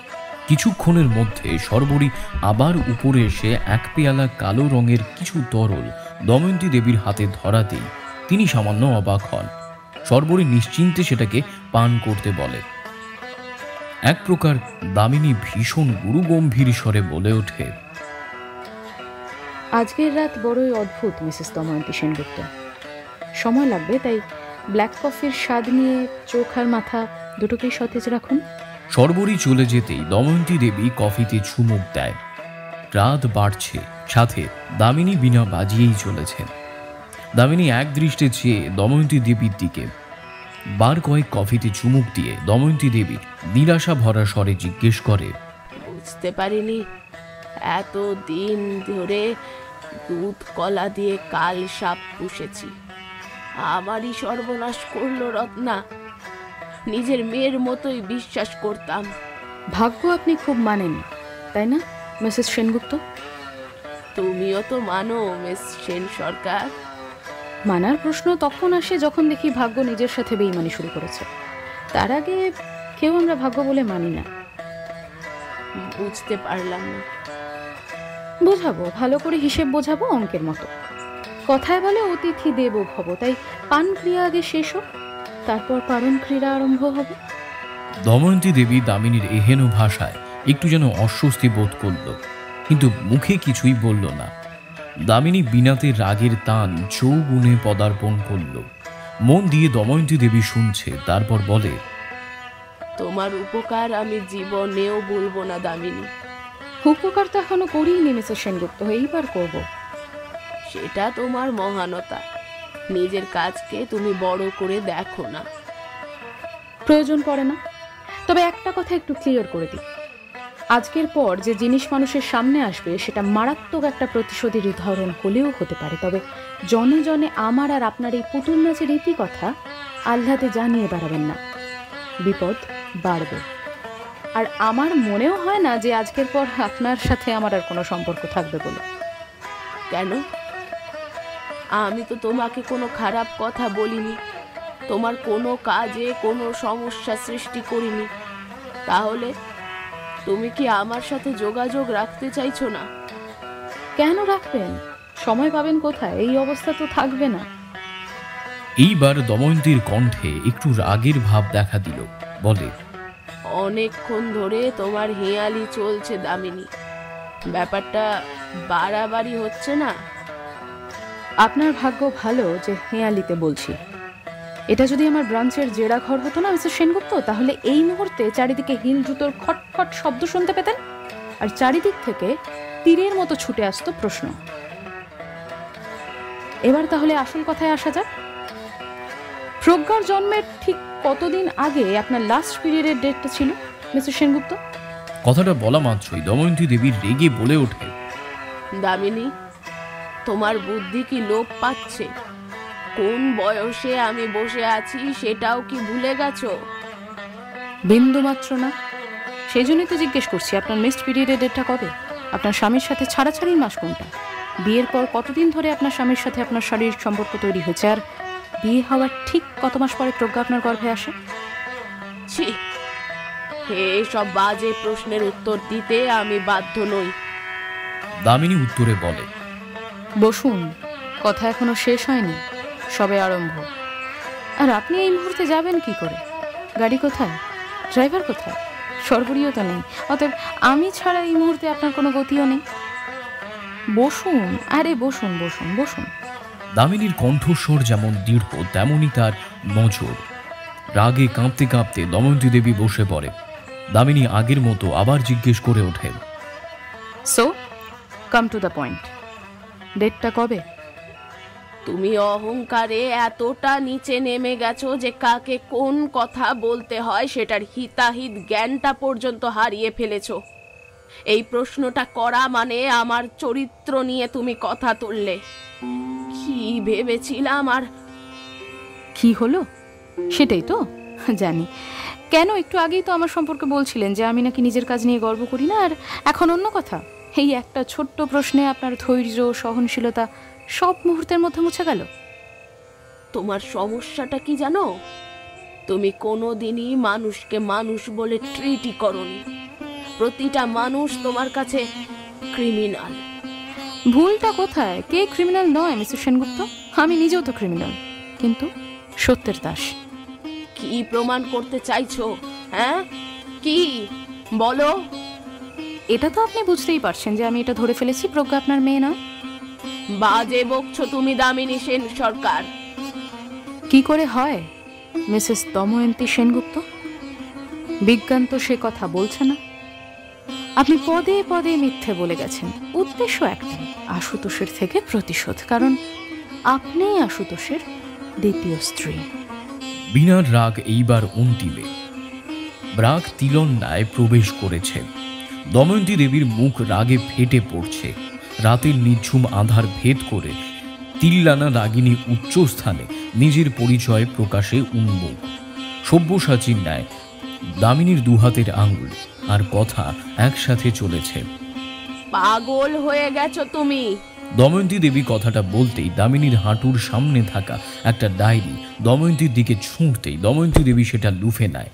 কিছুক্ষণের মধ্যে সর্বরী আবার উপরে এসে এক পেয়ালা কালো রঙের কিছু তরল দময়ন্তী দেবীর হাতে ধরাতেই তিনি সামান্য অবাক হন। সর্বরী নিশ্চিন্তে সেটাকে পান করতে বলে। এক প্রকার দামিনী ভীষণ গুরুগম্ভীর স্বরে বলে ওঠে, আজকের রাত বড়ই অদ্ভুত মিসেস দময়ন্তী সেনগুপ্ত। সময় লাগবে, তাই ব্ল্যাক কফির স্বাদ নিয়ে চোখ আর মাথা দুটোকেই সতেজ রাখুন। সর্বরী চলে যেতেই দময়ন্তী দেবী কফিতে চুমুক দেয়। রাত বাড়ছে, সাথে দামিনী বিনা বাজিয়েই চলেছেন। দামিনী এক দৃষ্টে চেয়ে দময়ন্তী দেবীর দিকে বার কয়েক কফিতে চুমুক দিয়ে দময়ন্তী দেবী নিরাশা ভরা স্বরে জিজ্ঞেস করে, বুঝতে পারিনি এত দিন ধরে দুধ কলা দিয়ে কাল সাপ পুষেছি, আমারই সর্বনাশ করলো রত্না। নিজের মেয়ের মতোই বিশ্বাস করতাম। ভাগ্য আপনি খুব মানেন, তাই না মিসেস সেনগুপ্ত? তুমিও তো মানো মিস সেন সরকার। মানার প্রশ্ন তখন আসে যখন দেখি ভাগ্য নিজের সাথে বেইমানি শুরু করেছে। তার আগে কেউ আমরা ভাগ্য বলে মানি না। বুঝতে পারলাম না। বোঝাবো, ভালো করে হিসেব বোঝাবো, অঙ্কের মতো। কথায় বলে অতিথি দেব ভব, তাই পান ক্রিয়া আগে শেষ হোক, তারপর পারণ ক্রিয়া আরম্ভ হবে। দময়ন্তী দেবী দামিনীর এহেন ভাষায় একটু যেন অস্বস্তি বোধ করল, কিন্তু মুখে কিছুই বলল না। দামিনী বিনাতে রাগের টান চৌগুণে পদার্পণ করল। মন দিয়ে দময়ন্তী দেবী শুনছে, তারপর বলে, তোমার উপকার আমি জীবনেও ভুলবো না দামিনী। উপকার তো এখনো করিনি মিসেস সেনগুপ্ত, এইবার করব। সেটা তোমার মহানতা। নিজের কাজকে তুমি বড় করে দেখো না। প্রয়োজন পড়ে না। তবে একটা কথা একটু ক্লিয়ার করে দিই, আজকের পর যে জিনিস মানুষের সামনে আসবে সেটা মারাত্মক একটা প্রতিশোধের উদাহরণ হলেও হতে পারে। তবে জনে জনে আমার আর আপনার এই পুতুল নাচের রীতি কথা আহ্লাদে জানিয়ে বেড়াবেন না, বিপদ বাড়বে। আর আমার মনেও হয় না যে আজকের পর আপনার সাথে আমার আর কোনো সম্পর্ক থাকবে বলে। কেন? আমি তো তোমাকে কোনো খারাপ কথা বলিনি, তোমার কোনো কাজে কোনো সমস্যা সৃষ্টি করিনি। তাহলে তুমি কি আমার সাথে যোগাযোগ রাখতে চাইছো না? কেন রাখবেন? সময় পাবেন কোথায়? এই অবস্থা তো থাকবে না। এইবার দময়ন্তীর কণ্ঠে একটু রাগের ভাব দেখা দিল। বলে, অনেকক্ষণ ধরে তোমার হেঁয়ালি চলছে দামিনী, ব্যাপারটা বাড়াবাড়ি হচ্ছে না? আপনার ভাগ্য ভালো যে হেঁয়ালিতে বলছি। এটা যদি আমার ব্রাঞ্চের জেরা ঘর হতো না মিস্টার সেনগুপ্ত, তাহলে এই মুহূর্তে চারিদিকে হিল জুতোর খটখট শব্দ শুনতে পেতেন, আর চারিদিক থেকে তীরের মতো ছুটে আসতো প্রশ্ন। এবার তাহলে আসল কথায় আসা যাক। প্রজ্ঞার জন্মের ঠিক কতদিন আগে আপনার লাস্ট পিরিয়ডের ডেটটা ছিল মিস্টার সেনগুপ্ত? কথাটা বলা মাত্রই দময়ন্তী দেবী রেগে বলে ওঠে, দামিনী, তোমার বুদ্ধি কি লোপ পাচ্ছে? কোন বয়সে আমি বসে আছি সেটাও কি ভুলে গেছো? বিন্দু মাত্র না। সেই জন্যই তো জিজ্ঞেস করছি আপনার নেক্সট পিরিয়ডের ডেটটা কবে? আপনার স্বামীর সাথে ছাড়াছাড়ির মাস কোনটা? বিয়ের পর কতদিন ধরে আপনার স্বামীর সাথে আপনার শারীরিক সম্পর্ক তৈরি হয়েছে? আর বিয়ে হওয়ার ঠিক কত মাস পরে প্রজ্ঞা আপনার গর্ভে আসে? ছি, এসব বাজে প্রশ্নের উত্তর দিতে আমি বাধ্য নই। দামিনী উত্তরে বলে, বসুন, কথা এখনো শেষ হয়নি, সবে আরম্ভ। আর আপনি এই মুহূর্তে যাবেন কি করে? গাড়ি কোথায়? ড্রাইভার কোথায়? সর্বরীয় তো নেই, অতএব আমি ছাড়া এই মুহূর্তে আপনার কোনো গতিও নেই। বসুন, আরে বসুন বসুন বসুন। দামিনীর কণ্ঠস্বর যেমন দৃঢ় তেমনই তার নজর। রাগে কাঁপতে কাঁপতে দময়ন্তী দেবী বসে পড়ে। দামিনী আগের মতো আবার জিজ্ঞেস করে ওঠেন, so come to the point, ডেটটা কবে? তুমি অহংকারে এতটা নিচে নেমে গেছো যে কাকে কোন কথা বলতে হয় সেটার হিতাহিত জ্ঞানটা পর্যন্ত হারিয়ে ফেলেছো। এই প্রশ্নটা করা মানে আমার চরিত্র নিয়ে তুমি কথা তুললে। কি ভেবেছিলাম আর কি হলো সেটাই তো জানি। কেন একটু আগেই তো আমার সম্পর্কে বলছিলেন যে আমি নাকি নিজের কাজ নিয়ে গর্ব করি না, আর এখন অন্য কথা। এই একটা ছোট্ট প্রশ্নে আপনার ধৈর্য, সহনশীলতা সব মুহূর্তের মধ্যে মুছে গেল। তোমার সমস্যাটা কি জানো? তুমি কোনোদিনই মানুষকে মানুষ বলে ট্রিটই করনি। প্রতিটা মানুষ তোমার কাছে ক্রিমিনাল। ভুলটা কোথায়? কে ক্রিমিনাল নয় মিস্টার সেনগুপ্ত? আমি নিজেও তো ক্রিমিনাল, কিন্তু সত্যের দাস। কি প্রমাণ করতে চাইছো? হ্যাঁ, কি বলো? এটা তো আপনি বুঝতেই পারছেন যে আমি এটা ধরে ফেলেছি প্রজ্ঞা আপনার মেয়ে না। বাজে বকছো তুমি দামিনী সেন সরকার। কি করে হয় মিসেস দময়ন্তী সেনগুপ্ত? বিজ্ঞান তো সে কথা বলছে না। আপনি পদে পদে মিথ্যে বলে গেছেন। উদ্দেশ্য একটাই, আশুতোষের থেকে প্রতিশোধ, কারণ আপনি আশুতোষের দ্বিতীয় স্ত্রী। বিনার রাগ এইবার অন্তিমে। রাগ তিলন্যায় প্রবেশ করেছে। দময়ন্তী দেবীর মুখ রাগে ফেটে পড়ছে। রাতের নিঝুম আধার ভেদ করে তিল্লানা রাগিনী উচ্চস্থানে নিজের পরিচয় প্রকাশে উন্মুখ। সব্যসাচীর ন্যায় দামিনীর দুহাতের আঙুল আর কথা একসাথে চলেছে। পাগল হয়ে গেছো তুমি। দময়ন্তী দেবী কথাটা বলতেই দামিনীর হাঁটুর সামনে থাকা একটা ডায়েরি দময়ন্তীর দিকে ছুঁড়তেই দময়ন্তী দেবী সেটা লুফে নেয়।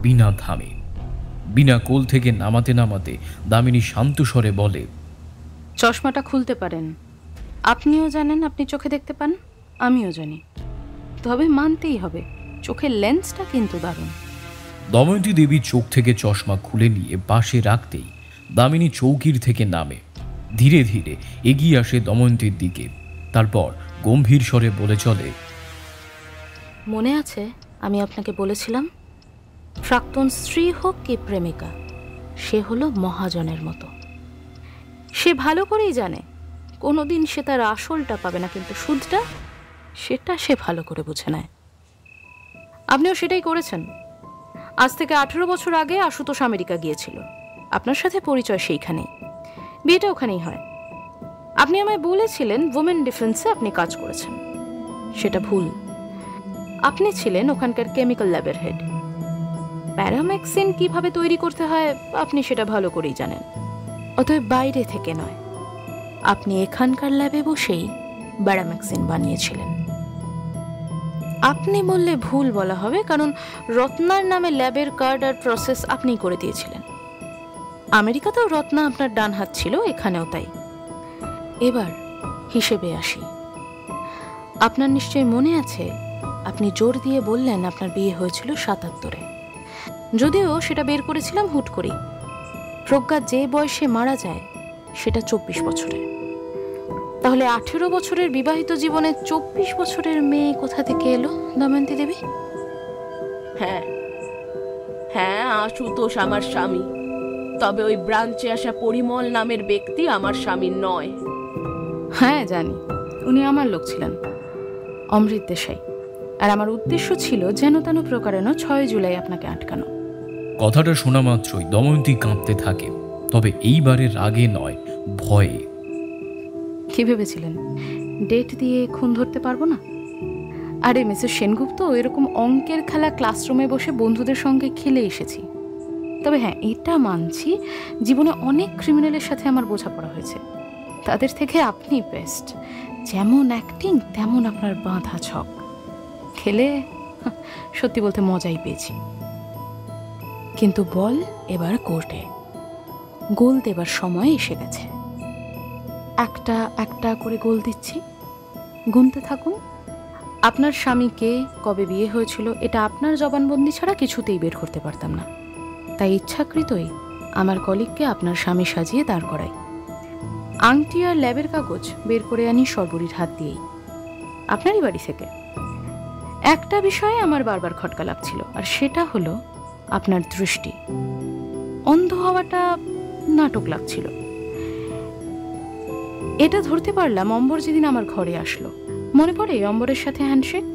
বিনা থামে। বিনা কোল থেকে নামাতে নামাতে দামিনী শান্ত স্বরে বলে, চশমাটা খুলতে পারেন। আপনিও জানেন আপনি চোখে দেখতে পান, আমিও জানি। তবে মানতেই হবে চোখের লেন্সটা কিন্তু দারুণ। দময়ন্তী দেবী চোখ থেকে চশমা খুলে নিয়ে পাশে রাখতেই দামিনী চৌকির থেকে নামে। ধীরে ধীরে এগিয়ে আসে দময়ন্তীর দিকে। তারপর গম্ভীর স্বরে বলে চলে, মনে আছে আমি আপনাকে বলেছিলাম প্রাক্তন স্ত্রী হোক কি প্রেমিকা, সে হলো মহাজনের মতো। সে ভালো করেই জানে কোনোদিন সে তার আসলটা পাবে না, কিন্তু সুদটা সেটা সে ভালো করে বুঝে নেয়। আপনিও সেটাই করেছেন। আজ থেকে 18 বছর আগে আশুতোষ আমেরিকা গিয়েছিল। আপনার সাথে পরিচয় সেইখানেই, বিয়েটা ওখানেই হয়। আপনি আমায় বলেছিলেন ওমেন ডিফেন্সে আপনি কাজ করেছেন, সেটা ভুল। আপনি ছিলেন ওখানকার কেমিক্যাল ল্যাবের হেড। প্যারামেক্সিন কিভাবে তৈরি করতে হয় আপনি সেটা ভালো করেই জানেন। অতএব বাইরে থেকে নয়, আপনি এখানকার ল্যাবে বসেই প্যারামেক্সিন বানিয়েছিলেন। আপনি বললে ভুল বলা হবে, কারণ রত্নার নামে ল্যাবের কার্ড আর প্রসেস আপনিই করে দিয়েছিলেন। আমেরিকাতেও রত্না আপনার ডান হাত ছিল, এখানেও তাই। এবার হিসেবে আসি। আপনার নিশ্চয়ই মনে আছে আপনি জোর দিয়ে বললেন আপনার বিয়ে হয়েছিল 77-এ। যদিও সেটা বের করেছিলাম হুট করেই। প্রজ্ঞা যে বয়সে মারা যায় সেটা 24 বছরে। তাহলে 18 বছরের বিবাহিত জীবনে 24 বছরের মেয়ে কোথা থেকে এলো দময়ন্তী দেবী? হ্যাঁ হ্যাঁ, আশুতোষ আমার স্বামী। তবে ওই ব্রাঞ্চে আসা পরিমল নামের ব্যক্তি আমার স্বামী নয়। হ্যাঁ জানি, উনি আমার লোক ছিলেন, অমৃত দেশাই। আর আমার উদ্দেশ্য ছিল যেন তেন প্রকারে 6 জুলাই আপনাকে আটকানো। কথাটা শোনা মাত্রই দময়ন্তী কাঁপতে থাকে, তবে এইবারে রাগে নয়, ভয়ে। কি ভেবেছিলেন ডেট দিয়ে খুন ধরতে পারবো না? আরে মিসেস সেনগুপ্ত, এরকম অঙ্কের খেলা ক্লাসরুমে বসে বন্ধুদের সঙ্গে খেলে এসেছি। তবে হ্যাঁ, এটা মানছি জীবনে অনেক ক্রিমিনালের সাথে আমার বোঝাপড়া হয়েছে। তাদের থেকে আপনি বেস্ট। যেমন অ্যাক্টিং তেমন আপনার বাঁধা ছক। খেলে সত্যি বলতে মজাই পেয়েছি। কিন্তু বল এবার কোর্টে। গোল দেবার সময় এসে গেছে। একটা একটা করে গোল দিচ্ছি, গুনতে থাকুন। আপনার স্বামীকে কবে বিয়ে হয়েছিল এটা আপনার জবানবন্দি ছাড়া কিছুতেই বের করতে পারতাম না। তাই ইচ্ছাকৃতই আমার কলিগকে আপনার স্বামী সাজিয়ে দাঁড় করাই। আংটি আর ল্যাবের কাগজ বের করে আনি সর্বরীর হাত দিয়েই, আপনারই বাড়ি থেকে। একটা বিষয়ে আমার বারবার খটকা লাগছিল, আর সেটা হলো আপনার দৃষ্টি। অন্ধ হওয়াটা নাটক লাগছিল। এটা ধরতে পারলাম অম্বর যেদিন আমার ঘরে আসলো। মনে পড়ে অম্বরের সাথে হ্যান্ডশেক?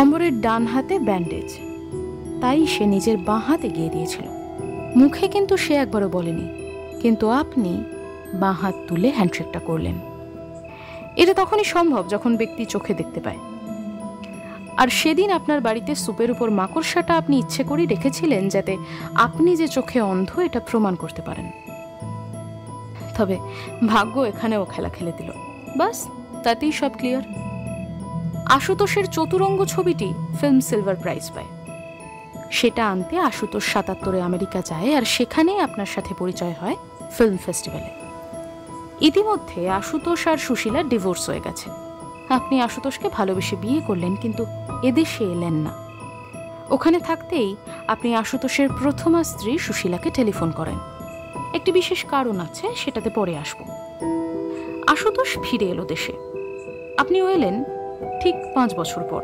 অম্বরের ডান হাতে ব্যান্ডেজ, তাই সে নিজের বাঁ হাতে গিয়ে দিয়েছিল। মুখে কিন্তু সে একবারও বলেনি, কিন্তু আপনি বাঁ হাত তুলে হ্যান্ডশেকটা করলেন। এটা তখনই সম্ভব যখন ব্যক্তি চোখে দেখতে পায়। আর সেদিন আপনার বাড়িতে সুপের উপর মাকড়সাটা আপনি ইচ্ছে করেই রেখেছিলেন যাতে আপনি যে চোখে অন্ধ এটা প্রমাণ করতে পারেন। তবে ভাগ্য এখানেও খেলা খেলে দিল, বাস তাতেই সব ক্লিয়ার। আশুতোষের চতুরঙ্গ ছবিটি ফিল্ম সিলভার প্রাইজ পায়। সেটা আনতে আশুতোষ ৭৭-এ আমেরিকা যায়, আর সেখানেই আপনার সাথে পরিচয় হয় ফিল্ম ফেস্টিভ্যালে। ইতিমধ্যে আশুতোষ আর সুশীলার ডিভোর্স হয়ে গেছে। আপনি আশুতোষকে ভালোবেসে বিয়ে করলেন, কিন্তু এদেশে এলেন না। ওখানে থাকতেই আপনি আশুতোষের প্রথমা স্ত্রী সুশীলাকে টেলিফোন করেন। একটি বিশেষ কারণ আছে, সেটাতে পরে আসব। আশুতোষ ফিরে এলো দেশে। আপনিও এলেন ঠিক 5 বছর পর।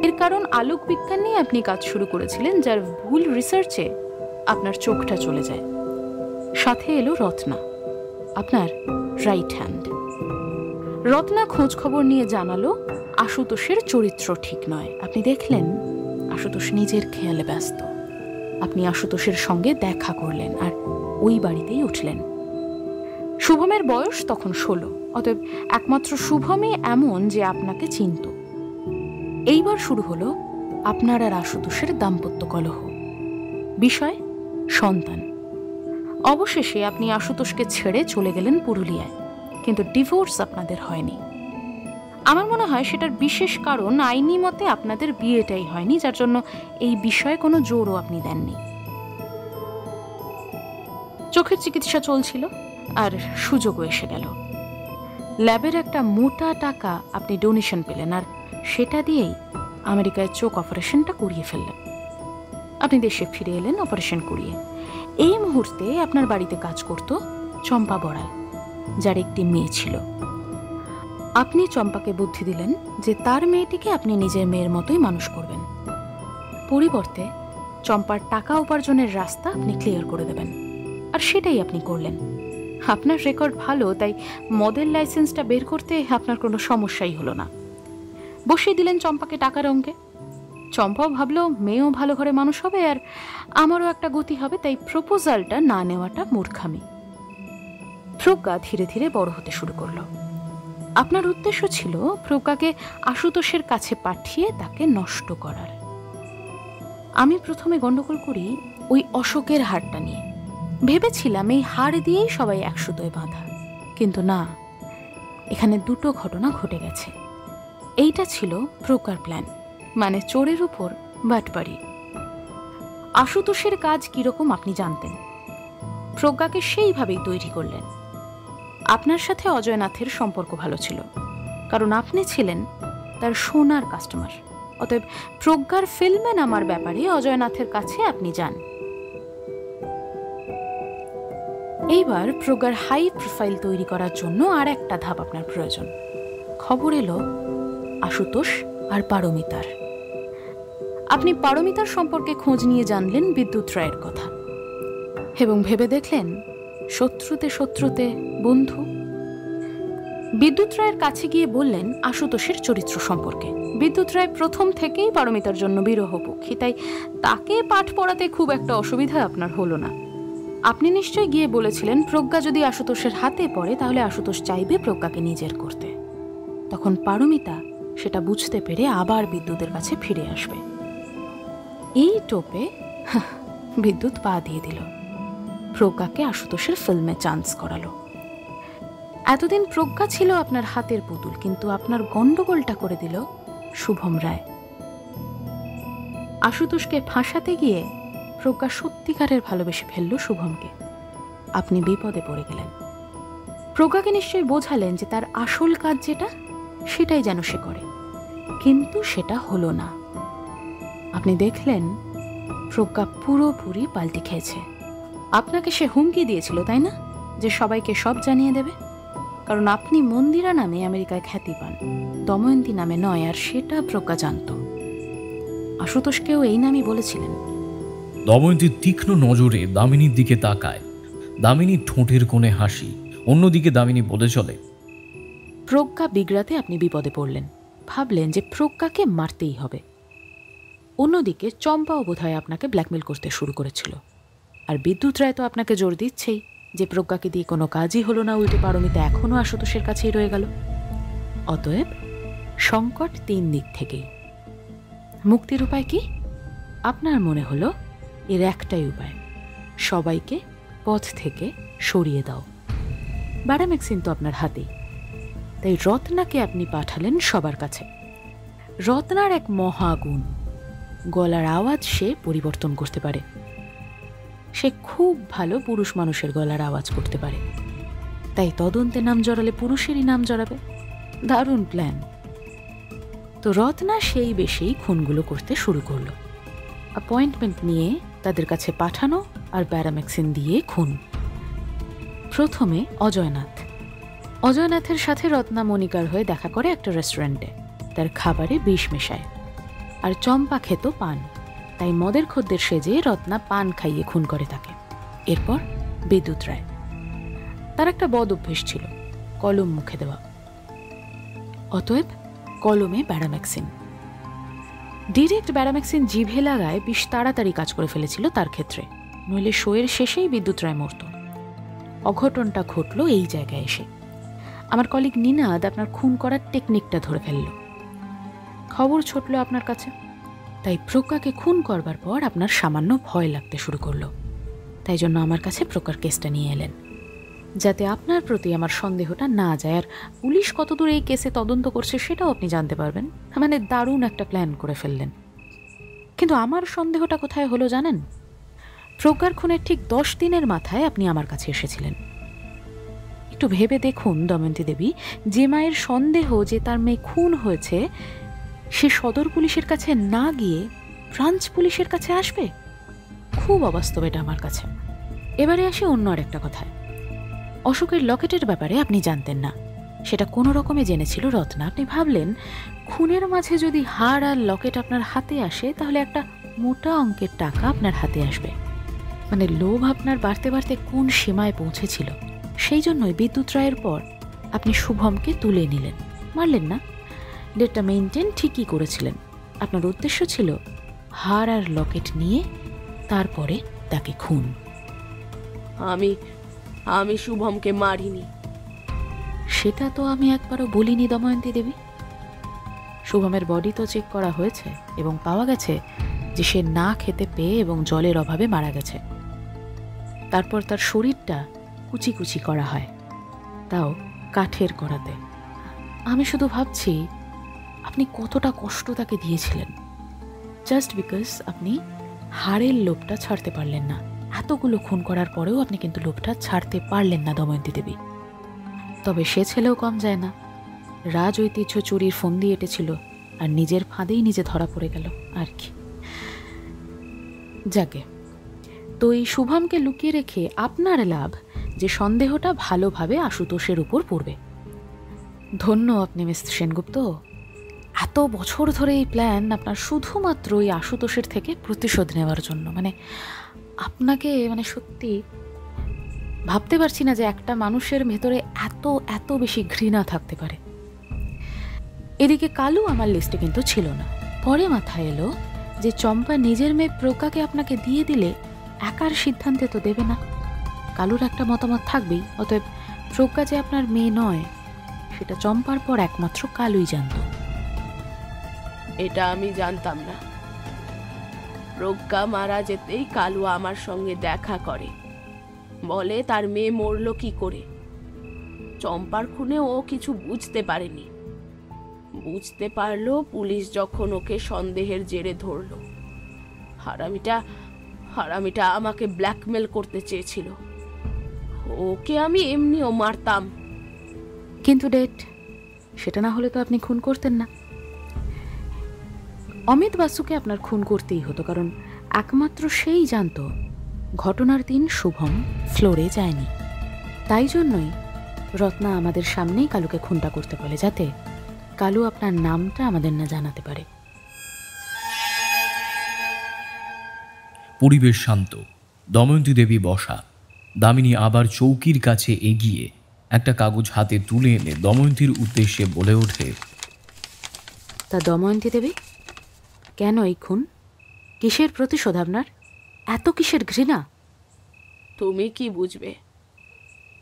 এর কারণ আলোক বিজ্ঞান নিয়ে আপনি কাজ শুরু করেছিলেন, যার ভুল রিসার্চে আপনার চোখটা চলে যায়। সাথে এলো রত্না, আপনার রাইট হ্যান্ড। রত্না খোঁজ খবর নিয়ে জানালো আশুতোষের চরিত্র ঠিক নয়। আপনি দেখলেন আশুতোষ নিজের খেয়ালে ব্যস্ত। আপনি আশুতোষের সঙ্গে দেখা করলেন আর ওই বাড়িতেই উঠলেন। শুভমের বয়স তখন 16, অতএব একমাত্র শুভমই এমন যে আপনাকে চিনত। এইবার শুরু হলো আপনার আর আশুতোষের দাম্পত্য কলহ। বিষয় সন্তান। অবশেষে আপনি আশুতোষকে ছেড়ে চলে গেলেন পুরুলিয়ায়, কিন্তু ডিভোর্স আপনাদের হয়নি। আমার মনে হয় সেটার বিশেষ কারণ আইনি মতে আপনাদের বিয়েটাই হয়নি, যার জন্য এই বিষয়ে কোনো জোরও আপনি দেননি। চোখের চিকিৎসা চলছিল আর সুযোগও এসে গেল। ল্যাবের একটা মোটা টাকা আপনি ডোনেশন পেলেন, আর সেটা দিয়েই আমেরিকায় চোখ অপারেশনটা করিয়ে ফেললেন। আপনি দেশে ফিরে এলেন অপারেশন করিয়ে। এই মুহূর্তে আপনার বাড়িতে কাজ করত চম্পা বড়াল, যার একটি মেয়ে ছিল। আপনি চম্পাকে বুদ্ধি দিলেন যে তার মেয়েটিকে আপনি নিজের মেয়ের মতোই মানুষ করবেন। পরিবর্তে চম্পার টাকা উপার্জনের রাস্তা আপনি ক্লিয়ার করে দেবেন, আর সেটাই আপনি করলেন। আপনার রেকর্ড ভালো, তাই মডেল লাইসেন্সটা বের করতে আপনার কোনো সমস্যাই হলো না। বসিয়ে দিলেন চম্পাকে টাকার অঙ্কে। চম্পাও ভাবলো মেয়েও ভালো ঘরে মানুষ হবে, আর আমারও একটা গতি হবে, তাই প্রপোজালটা না নেওয়াটা মূর্খামি। প্রজ্ঞা ধীরে ধীরে বড় হতে শুরু করলো। আপনার উদ্দেশ্য ছিল প্রজ্ঞাকে আশুতোষের কাছে পাঠিয়ে তাকে নষ্ট করার। আমি প্রথমে গন্ডগোল করি ওই অশোকের হারটা নিয়ে। ভেবেছিলাম এই হার দিয়েই সবাই এক সুতোয় বাঁধা, কিন্তু না, এখানে দুটো ঘটনা ঘটে গেছে। এইটা ছিল প্রজ্ঞার প্ল্যান, মানে চোরের উপর বাটপাড়ি। আশুতোষের কাজ কিরকম আপনি জানতেন, প্রজ্ঞাকে সেইভাবেই তৈরি করলেন। আপনার সাথে অজয়নাথের সম্পর্ক ভালো ছিল, কারণ আপনি ছিলেন তার সোনার কাস্টমার। অতএব প্রজ্ঞার ফিল্মে নামার ব্যাপারে অজয়নাথের কাছে আপনি যান। এইবার প্রজ্ঞার হাই প্রোফাইল তৈরি করার জন্য আর একটা ধাপ আপনার প্রয়োজন। খবর এলো আশুতোষ আর পারমিতার। আপনি পারমিতার সম্পর্কে খোঁজ নিয়ে জানলেন বিদ্যুৎ রায়ের কথা, এবং ভেবে দেখলেন শত্রুতে শত্রুতে বন্ধু। বিদ্যুৎ রায়ের কাছে গিয়ে বললেন আশুতোষের চরিত্র সম্পর্কে। বিদ্যুৎ রায় প্রথম থেকেই পারমিতার জন্য বিরহপক্ষী, তাই তাকে পাঠ পড়াতে খুব একটা অসুবিধা আপনার হলো না। আপনি নিশ্চয়ই গিয়ে বলেছিলেন প্রজ্ঞা যদি আশুতোষের হাতে পড়ে তাহলে আশুতোষ চাইবে প্রজ্ঞাকে নিজের করতে। তখন পারমিতা সেটা বুঝতে পেরে আবার বিদ্যুতের কাছে ফিরে আসবে। এই টোপে বিদ্যুৎ পা দিয়ে দিল, প্রজ্ঞাকে আশুতোষের ফিল্মে চান্স করালো। এতদিন প্রজ্ঞা ছিল আপনার হাতের পুতুল, কিন্তু আপনার গন্ডগোলটা করে দিল শুভম রায়। আশুতোষকে ফাঁসাতে গিয়ে প্রজ্ঞা সত্যিকারের ভালোবেসে ফেলল শুভমকে। আপনি বিপদে পড়ে গেলেন। প্রজ্ঞাকে নিশ্চয়ই বোঝালেন যে তার আসল কাজ যেটা সেটাই যেন সে করে, কিন্তু সেটা হলো না। আপনি দেখলেন প্রজ্ঞা পুরোপুরি পাল্টি খেয়েছে। আপনাকে সে হুমকি দিয়েছিল, তাই না, যে সবাইকে সব জানিয়ে দেবে, কারণ আপনি মন্দিরা নামে আমেরিকায় খ্যাতি পান, দময়ন্তী নামে নয়, আর সেটা প্রজ্ঞা জানত। আশুতোষকেও এই নামই বলেছিলেন। দময়ন্তী তীক্ষ্ণ নজরে দামিনীর দিকে তাকায়, দামিনীর ঠোঁটের কোণে হাসি। অন্যদিকে দামিনী বলে চলে, প্রজ্ঞা বিগড়াতে আপনি বিপদে পড়লেন, ভাবলেন যে প্রজ্ঞাকে মারতেই হবে। অন্যদিকে চম্পাও বোধহয় আপনাকে ব্ল্যাকমেল করতে শুরু করেছিল, আর বিদ্যুৎ রায় তো আপনাকে জোর দিচ্ছেই যে প্রজ্ঞাকে দিয়ে কোনো কাজই হলো না, উল্টে পারমিতা এখনও আশুতোষের কাছেই রয়ে গেল। অতএব সংকট 3 দিক থেকেই। মুক্তির উপায় কি? আপনার মনে হলো এর একটাই উপায়, সবাইকে পথ থেকে সরিয়ে দাও। ব্যারামেক্সিন তো আপনার হাতেই, তাই রত্নাকে আপনি পাঠালেন সবার কাছে। রত্নার এক মহাগুণ, গলার আওয়াজ সে পরিবর্তন করতে পারে। সে খুব ভালো পুরুষ মানুষের গলার আওয়াজ করতে পারে, তাই তদন্তে নাম জড়ালে পুরুষেরই নাম জড়াবে। দারুণ প্ল্যান। তো রত্না সেই বেশেই খুনগুলো করতে শুরু করলো। অ্যাপয়েন্টমেন্ট নিয়ে তাদের কাছে পাঠানো আর ব্যারামেক্সিন দিয়ে খুন। প্রথমে অজয়নাথের সাথে রত্না মনিকার হয়ে দেখা করে একটা রেস্টুরেন্টে, তার খাবারে বিষ মেশায়। আর চম্পা খেত পান, তাই মদের খদ্দের সেজে রত্না পান খাইয়ে খুন করে তাকে। এরপর বিদ্যুৎ রায়, তার একটা বদ অভ্যেস ছিল কলম মুখে দেওয়া। অতএব কলমে ব্যারামেক্সিন। ডিরেক্ট ব্যারামেক্সিন জিভে লাগায় বিষ তাড়াতাড়ি কাজ করে ফেলেছিল তার ক্ষেত্রে, নইলে শোয়ের শেষেই বিদ্যুৎ রায় মরত। অঘটনটা ঘটল এই জায়গায় এসে। আমার কলিগ নিনাদ আপনার খুন করার টেকনিকটা ধরে ফেলল। খবর ছুটল আপনার কাছে, তাই প্রজ্ঞাকে খুন করবার পর আপনার সামান্য ভয় লাগতে শুরু করলো। তাই জন্য আমার কাছে প্রজ্ঞার কেসটা নিয়ে এলেন, যাতে আপনার প্রতি আমার সন্দেহটা না যায়। আর পুলিশ কতদূর এই কেসে তদন্ত করছে সেটাও আপনি জানতে পারবেন। মানে দারুণ একটা প্ল্যান করে ফেললেন। কিন্তু আমার সন্দেহটা কোথায় হলো জানেন? প্রজ্ঞার খুনের ঠিক 10 দিনের মাথায় আপনি আমার কাছে এসেছিলেন। একটু ভেবে দেখুন দময়ন্তী দেবী, যে মায়ের সন্দেহ যে তার মেয়ে খুন হয়েছে, সে সদর পুলিশের কাছে না গিয়ে ব্রাঞ্চ পুলিশের কাছে আসবে? খুব অবাস্তব এটা আমার কাছে। এবারে আসে অন্য আর একটা কথায়। অশোকের লকেটের ব্যাপারে আপনি জানতেন না, সেটা কোনো রকমে জেনেছিল রত্না। আপনি ভাবলেন খুনের মাঝে যদি হার আর লকেট আপনার হাতে আসে, তাহলে একটা মোটা অঙ্কের টাকা আপনার হাতে আসবে। মানে লোভ আপনার বাড়তে বাড়তে কোন সীমায় পৌঁছেছিল। সেই জন্যই বিদ্যুৎ রায়ের পর আপনি শুভমকে তুলে নিলেন, মারলেন না। ডেটটা মেইনটেইন ঠিকই করেছিলেন। আপনার উদ্দেশ্য ছিল হার আর লকেট নিয়ে তারপরে তাকে খুন। আমি শুভমকে মারিনি। সেটা তো আমি একবারও বলিনি দময়ন্তী দেবী। শুভমের বডি তো চেক করা হয়েছে এবং পাওয়া গেছে যে সে না খেতে পেয়ে এবং জলের অভাবে মারা গেছে। তারপর তার শরীরটা কুচি কুচি করা হয়, তাও কাঠের করাতে। আমি শুধু ভাবছি আপনি কতটা কষ্ট তাকে দিয়েছিলেন, জাস্ট বিকজ আপনি হাড়ের লোভটা ছাড়তে পারলেন না। এতগুলো খুন করার পরেও আপনি কিন্তু লোভটা ছাড়তে পারলেন না দময়ন্তী দেবী। তবে সে ছেলেও কম যায় না। রাজ ঐতিহ্য চুরির ফন্দি এঁটেছিল আর নিজের ফাঁদেই নিজে ধরা পড়ে গেল আর কি। যাকে তো এই শুভমকে লুকিয়ে রেখে আপনার লাভ যে সন্দেহটা ভালোভাবে আশুতোষের উপর পড়বে। ধন্য আপনি মিস্টার সেনগুপ্ত। এত বছর ধরে এই প্ল্যান আপনার শুধুমাত্র এই আশুতোষের থেকে প্রতিশোধ নেওয়ার জন্য। আপনাকে সত্যি ভাবতে পারছি না যে একটা মানুষের ভেতরে এত এত বেশি ঘৃণা থাকতে পারে। এদিকে কালু আমার লিস্টে কিন্তু ছিল না। পরে মাথায় এলো যে চম্পা নিজের মেয়ে প্রজ্ঞাকে আপনাকে দিয়ে দিলে একার সিদ্ধান্তে তো দেবে না, কালুর একটা মতামত থাকবেই। অতএব প্রজ্ঞা যে আপনার মেয়ে নয় সেটা চম্পার পর একমাত্র কালুই জানত। এটা আমি জানতাম না। প্রজ্ঞা মারা যেতেই কালু আমার সঙ্গে দেখা করে, বলে তার মেয়ে মরল কি করে। চম্পার খুনে ও কিছু বুঝতে পারেনি। বুঝতে পারলো পুলিশ যখন ওকে সন্দেহের জেরে ধরল। হারামিটা আমাকে ব্ল্যাকমেল করতে চেয়েছিল। ওকে আমি এমনিও মারতাম। কিন্তু ডেট সেটা না হলে তো আপনি খুন করতেন না। অমিত বাসুকে আপনার খুন করতেই হতো, কারণ একমাত্র সেই জানত ঘটনার দিন শুভম ফ্লোরে যায়নি। তাই জন্যই রত্না আমাদের সামনেই কালুকে খুনটা করতে বলে, যাতে কালু আপনার নামটা আমাদের না জানাতে পারে। পরিবেশ শান্ত। দময়ন্তী দেবী বসা, দামিনী আবার চৌকির কাছে এগিয়ে একটা কাগজ হাতে তুলে এনে দময়ন্তীর উদ্দেশ্যে বলে ওঠে, তা দময়ন্তী দেবী, কেন এই খুন? কিসের প্রতিশোধ আপনার? এত কিসের ঘৃণা? তুমি কি বুঝবে?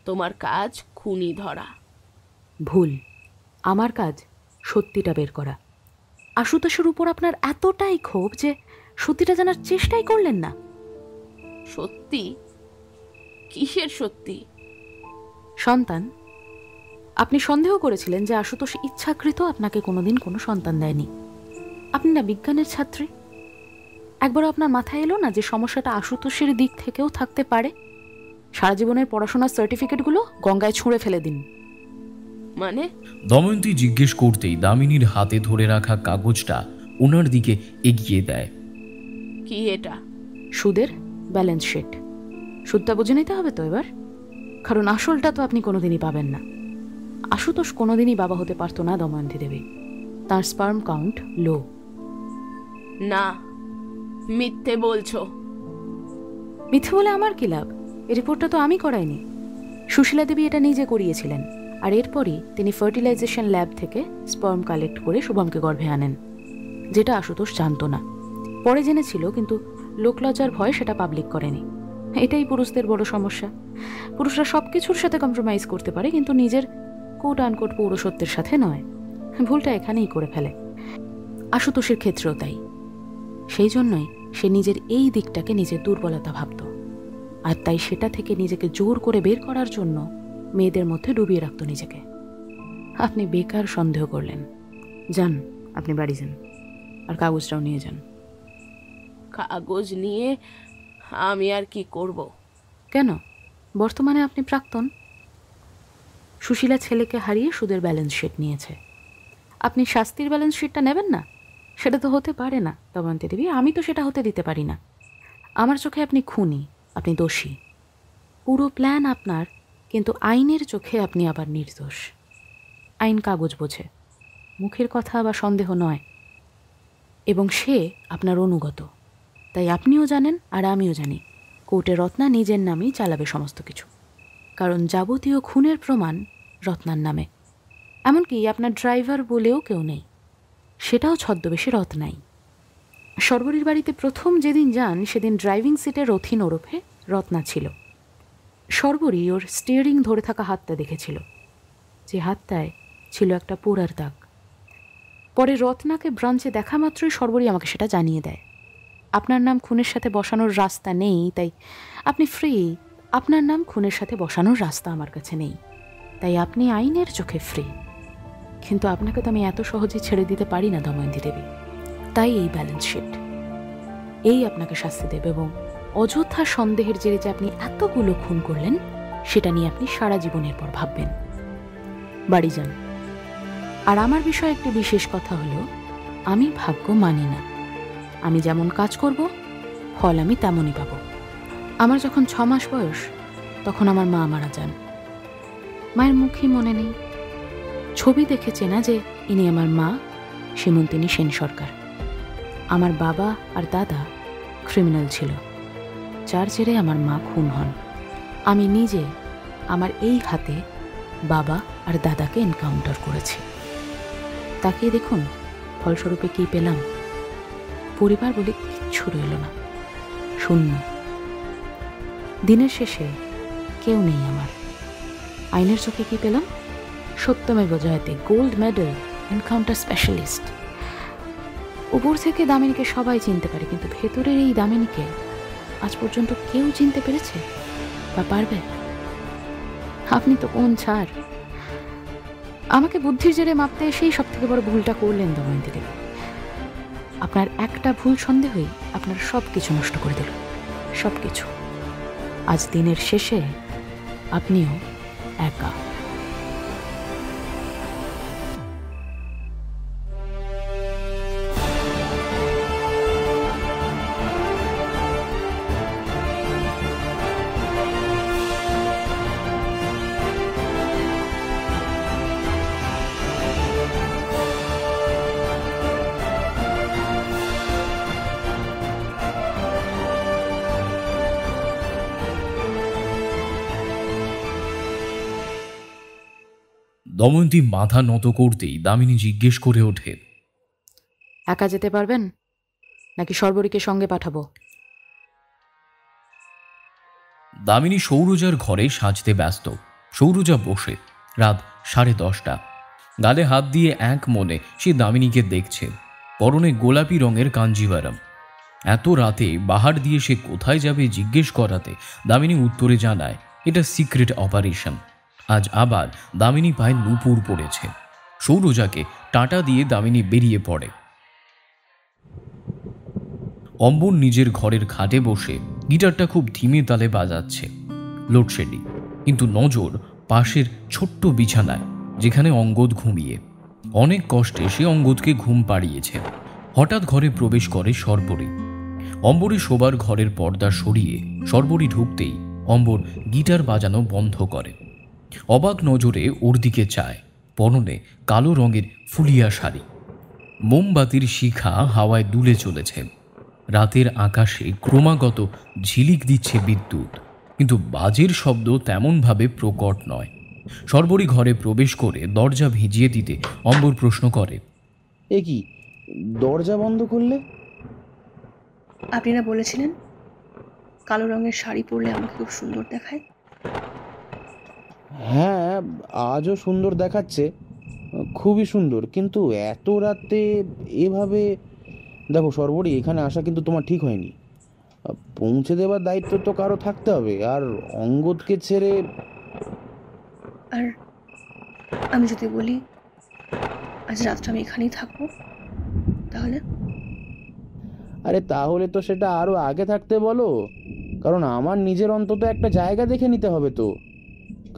তোমার কাজ খুনি ধরা। ভুল। আমার কাজ সত্যিটা বের করা। আশুতোষের উপর আপনার এতটাই ক্ষোভ যে সত্যিটা জানার চেষ্টাই করলেন না। সত্যি? কিসের সত্যি? সন্তান। আপনি সন্দেহ করেছিলেন যে আশুতোষ ইচ্ছাকৃত আপনাকে কোনোদিন কোনো সন্তান দেয়নি। আপনি না বিজ্ঞানের ছাত্রী? একবারও আপনার মাথায় এলো না যে সমস্যাটা আশুতোষের দিক থেকেও থাকতে পারে? সারা জীবনের পড়াশোনার সার্টিফিকেটগুলো গঙ্গায় ছুঁড়ে ফেলে দিন। মানে? দময়ন্তী জিজ্ঞেস করতেই দামিনীর হাতে ধরে রাখা কাগজটা ওনার দিকে এগিয়ে দেয়। কি এটা? সুদের ব্যালেন্স শিট। সুদটা বুঝে নিতে হবে তো এবার, কারণ আসলটা তো আপনি কোনোদিনই পাবেন না। আশুতোষ কোনোদিনই বাবা হতে পারতো না দময়ন্তী দেবী। তার স্পার্ম কাউন্ট লো। না, মিথ্যে বলছো। মিথ্যে বলে আমার কি লাভ? এই রিপোর্টটা তো আমি করাইনি, সুশীলা দেবী এটা নিজে করিয়েছিলেন। আর এরপরই তিনি ফার্টিলাইজেশন ল্যাব থেকে স্পার্ম কালেক্ট করে শুভমকে গর্ভে আনেন, যেটা আশুতোষ জানতো না। পরে জেনেছিল, কিন্তু লোকলজ্জার ভয় সেটা পাবলিক করেনি। এটাই পুরুষদের বড় সমস্যা। পুরুষরা সব কিছুর সাথে কম্প্রোমাইজ করতে পারে, কিন্তু নিজের কোট আনকোট পৌরসত্বের সাথে নয়। ভুলটা এখানেই করে ফেলে। আশুতোষের ক্ষেত্রেও তাই। সেই জন্যই সে নিজের এই দিকটাকে নিজের দুর্বলতা ভাবত, আর তাই সেটা থেকে নিজেকে জোর করে বের করার জন্য মেয়েদের মধ্যে ডুবিয়ে রাখত নিজেকে। আপনি বেকার সন্দেহ করলেন। যান, আপনি বাড়ি যান, আর কাগজটাও নিয়ে যান। কাগজ নিয়ে আমি আর কি করব? কেন? বর্তমানে আপনি প্রাক্তন। সুশীলা ছেলেকে হারিয়ে সুদের ব্যালেন্স শিট নিয়েছে। আপনি শাস্তির ব্যালেন্স শিটটা নেবেন না? সেটা তো হতে পারে না দময়ন্তী দেবী। আমি তো সেটা হতে দিতে পারি না। আমার চোখে আপনি খুনি, আপনি দোষী। পুরো প্ল্যান আপনার, কিন্তু আইনের চোখে আপনি আবার নির্দোষ। আইন কাগজ বোঝে, মুখের কথা বা সন্দেহ নয়। এবং সে আপনার অনুগত। তাই আপনিও জানেন আর আমিও জানি, কোর্টে রত্না নিজের নামেই চালাবে সমস্ত কিছু। কারণ যাবতীয় খুনের প্রমাণ রত্নার নামে। এমনকি আপনার ড্রাইভার বলেও কেউ নেই, সেটাও ছদ্মবেশে রত্নাই। সর্বরীর বাড়িতে প্রথম যেদিন যান, সেদিন ড্রাইভিং সিটে রথিন ওরফে রত্না ছিল। সর্বরী ওর স্টিয়ারিং ধরে থাকা হাতটা দেখেছিল, যে হাতটায় ছিল একটা পোড়ার দাগ। পরে রত্নাকে ব্রাঞ্চে দেখা মাত্রই সর্বরী আমাকে সেটা জানিয়ে দেয়। আপনার নাম খুনের সাথে বসানোর রাস্তা নেই, তাই আপনি ফ্রি। আপনার নাম খুনের সাথে বসানোর রাস্তা আমার কাছে নেই, তাই আপনি আইনের চোখে ফ্রি। কিন্তু আপনাকে তো আমি এত সহজে ছেড়ে দিতে পারি না দময়ন্তী দেবী। তাই এই ব্যালেন্স শিট, এই আপনাকে শাস্তি দেবে। এবং অযথা সন্দেহের জেরে যে আপনি এতগুলো খুন করলেন, সেটা নিয়ে আপনি সারা জীবনের পর ভাববেন। বাড়ি যান। আর আমার বিষয়ে একটি বিশেষ কথা হলো, আমি ভাগ্য মানি না। আমি যেমন কাজ করব, ফল আমি তেমনই পাব। আমার যখন 6 মাস বয়স, তখন আমার মা মারা যান। মায়ের মুখই মনে নেই। ছবি দেখে চেনা যে ইনি আমার মা সীমন্তিনী সেন সরকার। আমার বাবা আর দাদা ক্রিমিনাল ছিল, যার জেরে আমার মা খুন হন। আমি নিজে আমার এই হাতে বাবা আর দাদাকে এনকাউন্টার করেছি। তাকিয়ে দেখুন ফলস্বরূপে কি পেলাম। পরিবার বলে কিচ্ছু রইল না, শূন্য। দিনের শেষে কেউ নেই আমার। আইনের চোখে কি পেলাম? সত্যমেব Jayate, gold medal, encounter specialist. উপর থেকে দামিনীকে সবাই চিনতে পারে, কিন্তু ভেতরের এই দামিনীকে আজ পর্যন্ত কেউ চিনতে পেরেছে বা পারবে? আপনি তো কোন ছাড়। আমাকে বুদ্ধির জেরে মাপতে এসেই সব থেকে বড় ভুলটা করলেন দময়ন্তী দেবী। আপনার একটা ভুল সন্দেহই আপনার সব কিছু নষ্ট করে দিল, সব কিছু। আজ দিনের শেষে আপনিও একা। দময়ন্তী মাথা নত করতেই দামিনী জিজ্ঞেস করে ওঠে, একা যেতে পারবেন নাকি সর্বরীকে সঙ্গে পাঠাবো? দামিনী সৌরজার ঘরে সাজতে ব্যস্ত। সৌরজা বসে। রাত 10:30। গালে হাত দিয়ে এক মনে সে দামিনীকে দেখছে। পরনে গোলাপি রঙের কাঞ্জিভারাম। এত রাতে বাহার দিয়ে সে কোথায় যাবে জিজ্ঞেস করাতে দামিনী উত্তরে জানায় এটা সিক্রেট অপারেশন। আজ আবার দামিনী পায়ে নূপুর পড়েছে। সৌরজাকে টাটা দিয়ে দামিনী বেরিয়ে পড়ে। অম্বর নিজের ঘরের খাটে বসে গিটারটা খুব ধীমে তালে বাজাচ্ছে। লোডশেডিং, কিন্তু নজর পাশের ছোট্ট বিছানায়, যেখানে অঙ্গদ ঘুমিয়ে। অনেক কষ্টে সে অঙ্গদকে ঘুম পাড়িয়েছে। হঠাৎ ঘরে প্রবেশ করে সর্বরী। অম্বরী শোবার ঘরের পর্দা সরিয়ে সর্বরী ঢুকতেই অম্বর গিটার বাজানো বন্ধ করে। অবাক নজরে ওর দিকে চায়। পরনে কালো রঙের ফুলিয়া শাড়ি। মোমবাতির শিখা হাওয়ায় দুলে চলেছে। রাতের আকাশে ক্রমাগত ঝিলিক দিচ্ছে বিদ্যুৎ, কিন্তু বাজের শব্দ তেমনভাবে প্রকট নয়। সর্বরী ঘরে প্রবেশ করে দরজা ভিজিয়ে দিতে অম্বর প্রশ্ন করে, এ কি, দরজা বন্ধ করলে? আপনি না বলেছিলেন কালো রঙের শাড়ি পরলে আমাকে খুব সুন্দর দেখায়? হ্যাঁ, আজও সুন্দর দেখাচ্ছে, খুবই সুন্দর, কিন্তু এত রাতে এভাবে। দেখো সর্বরী, এখানে আসা কিন্তু তোমার ঠিক হয়নি। পৌঁছে দেওয়ার দায়িত্ব তো কারো থাকতে হবে, আর অঙ্গদকে ছেড়ে। আর আমি যদি বলি আজ রাতটা আমি এখানেই থাকবো, তাহলে? আরে তাহলে তো সেটা আরো আগে থাকতে বলো, কারণ আমার নিজের অন্তত একটা জায়গা দেখে নিতে হবে তো।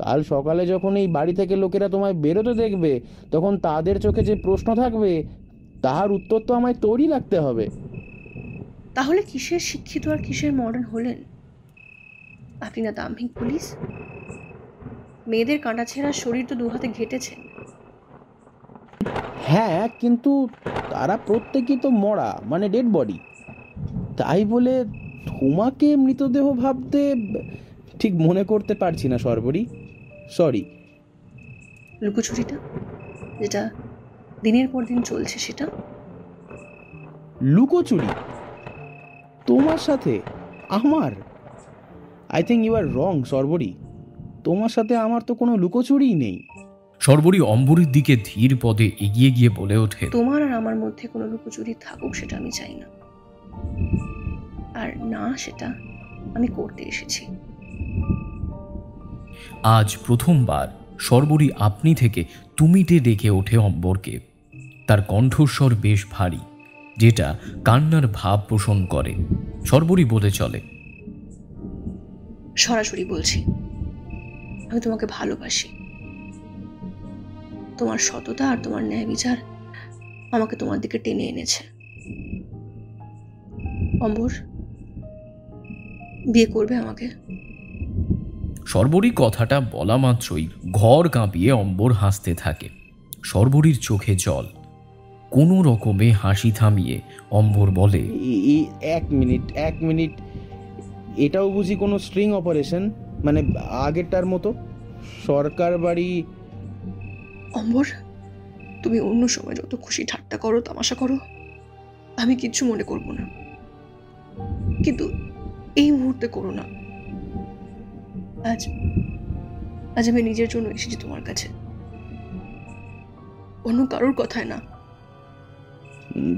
কাল সকালে যখন এই বাড়ি থেকে লোকেরা তোমায় বেরোতে দেখবে, তখন তাদের চোখে যে প্রশ্ন থাকবে তাহার উত্তর তো আমায় তোরই লাগতে হবে। তাহলে কিসের শিক্ষিত আর কিসের মডার্ন হলেন? আপনি না দাম্ভিক পুলিশ? মেয়েদের কাঁটা ছেঁড়া শরীর তো 2 হাতে ঘেটেছেন। হ্যাঁ, কিন্তু তারা প্রত্যেকেই তো মরা, মানে ডেড বডি। তাই বলে তোমাকে মৃতদেহ ভাবতে ঠিক মনে করতে পারছি না সর্বরী, সরি। লুকোচুরিটা যেটা দিনের পর দিন চলছে, সেটা? লুকোচুরি তোমার সাথে আমার? আই থিঙ্ক ইউ আর রং সর্বরী। তোমার সাথে আমার তো কোনো লুকোচুরিই নেই। সর্বরী অম্বরীর দিকে ধীর পদে এগিয়ে গিয়ে বলে ওঠে, তোমার আর আমার মধ্যে কোনো লুকোচুরি থাকুক সেটা আমি চাই না, আর না সেটা আমি করতে এসেছি। আজ প্রথমবার সর্বরী আপনি থেকে তুমিতে ডেকে ওঠে অম্বরকে। তার কণ্ঠস্বর বেশ ভারী, যেটা কান্নার ভাব পোষণ করে। সর্বরী বলে চলে, সরাসরি বলছি, আমি তোমাকে ভালোবাসি। তোমার সততা আর তোমার ন্যায় বিচার আমাকে তোমার দিকে টেনে এনেছে। অম্বর, বিয়ে করবে আমাকে? সর্বরী কথাটা বলা মাত্রই ঘর কাঁপিয়ে অম্বর হাসতে থাকে। সর্বরীর চোখে জল। কোনো রকমে হাসি থামিয়ে অম্বর বলে, এক মিনিট, এটাও বুঝি কোনো স্ট্রিং অপারেশন, মানে আগেরটার মতো সরকার বাড়ি? অম্বর, তুমি অন্য সময় যত খুশি ঠাট্টা করো, তামাশা করো, আমি কিচ্ছু মনে করব না, কিন্তু এই মুহূর্তে করো না। আজ আমি নিজের জন্য এসেছি তোমার কাছে, অন্য কারোর কথায় না।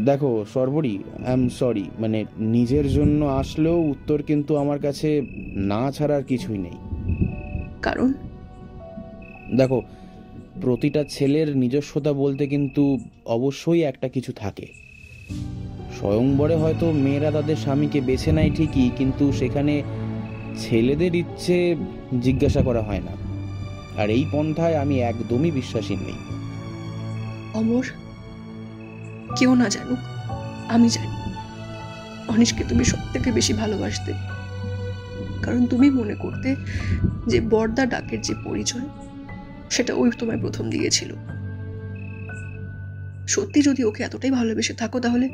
দেখো সর্বরী, আই এম সরি, মানে নিজের জন্য আসলেও উত্তর কিন্তু আমার কাছে না ছাড়ার কিছুই নেই। কারণ? দেখো, প্রতিটা ছেলের নিজস্বতা বলতে কিন্তু অবশ্যই একটা কিছু থাকে। স্বয়ংবরে হয়তো মেয়েরা তাদের স্বামীকে বেছে নেয় ঠিকই, কিন্তু সেখানে ছেলেদের ইচ্ছে জিজ্ঞাসা করা হয় না, আর এই পন্থায় আমি একদমই বিশ্বাসী নই। অমর, কেউ না জানুক, আমি জানি অনিশকে তুমি সব থেকে বেশি ভালোবাসতে, কারণ তুমি মনে করতে যে বর্দা ডাকের যে পরিচয় সেটা ওই তোমায় প্রথম দিয়েছিল। সত্যি যদি ওকে এতটাই ভালোবেসে থাকো, তাহলে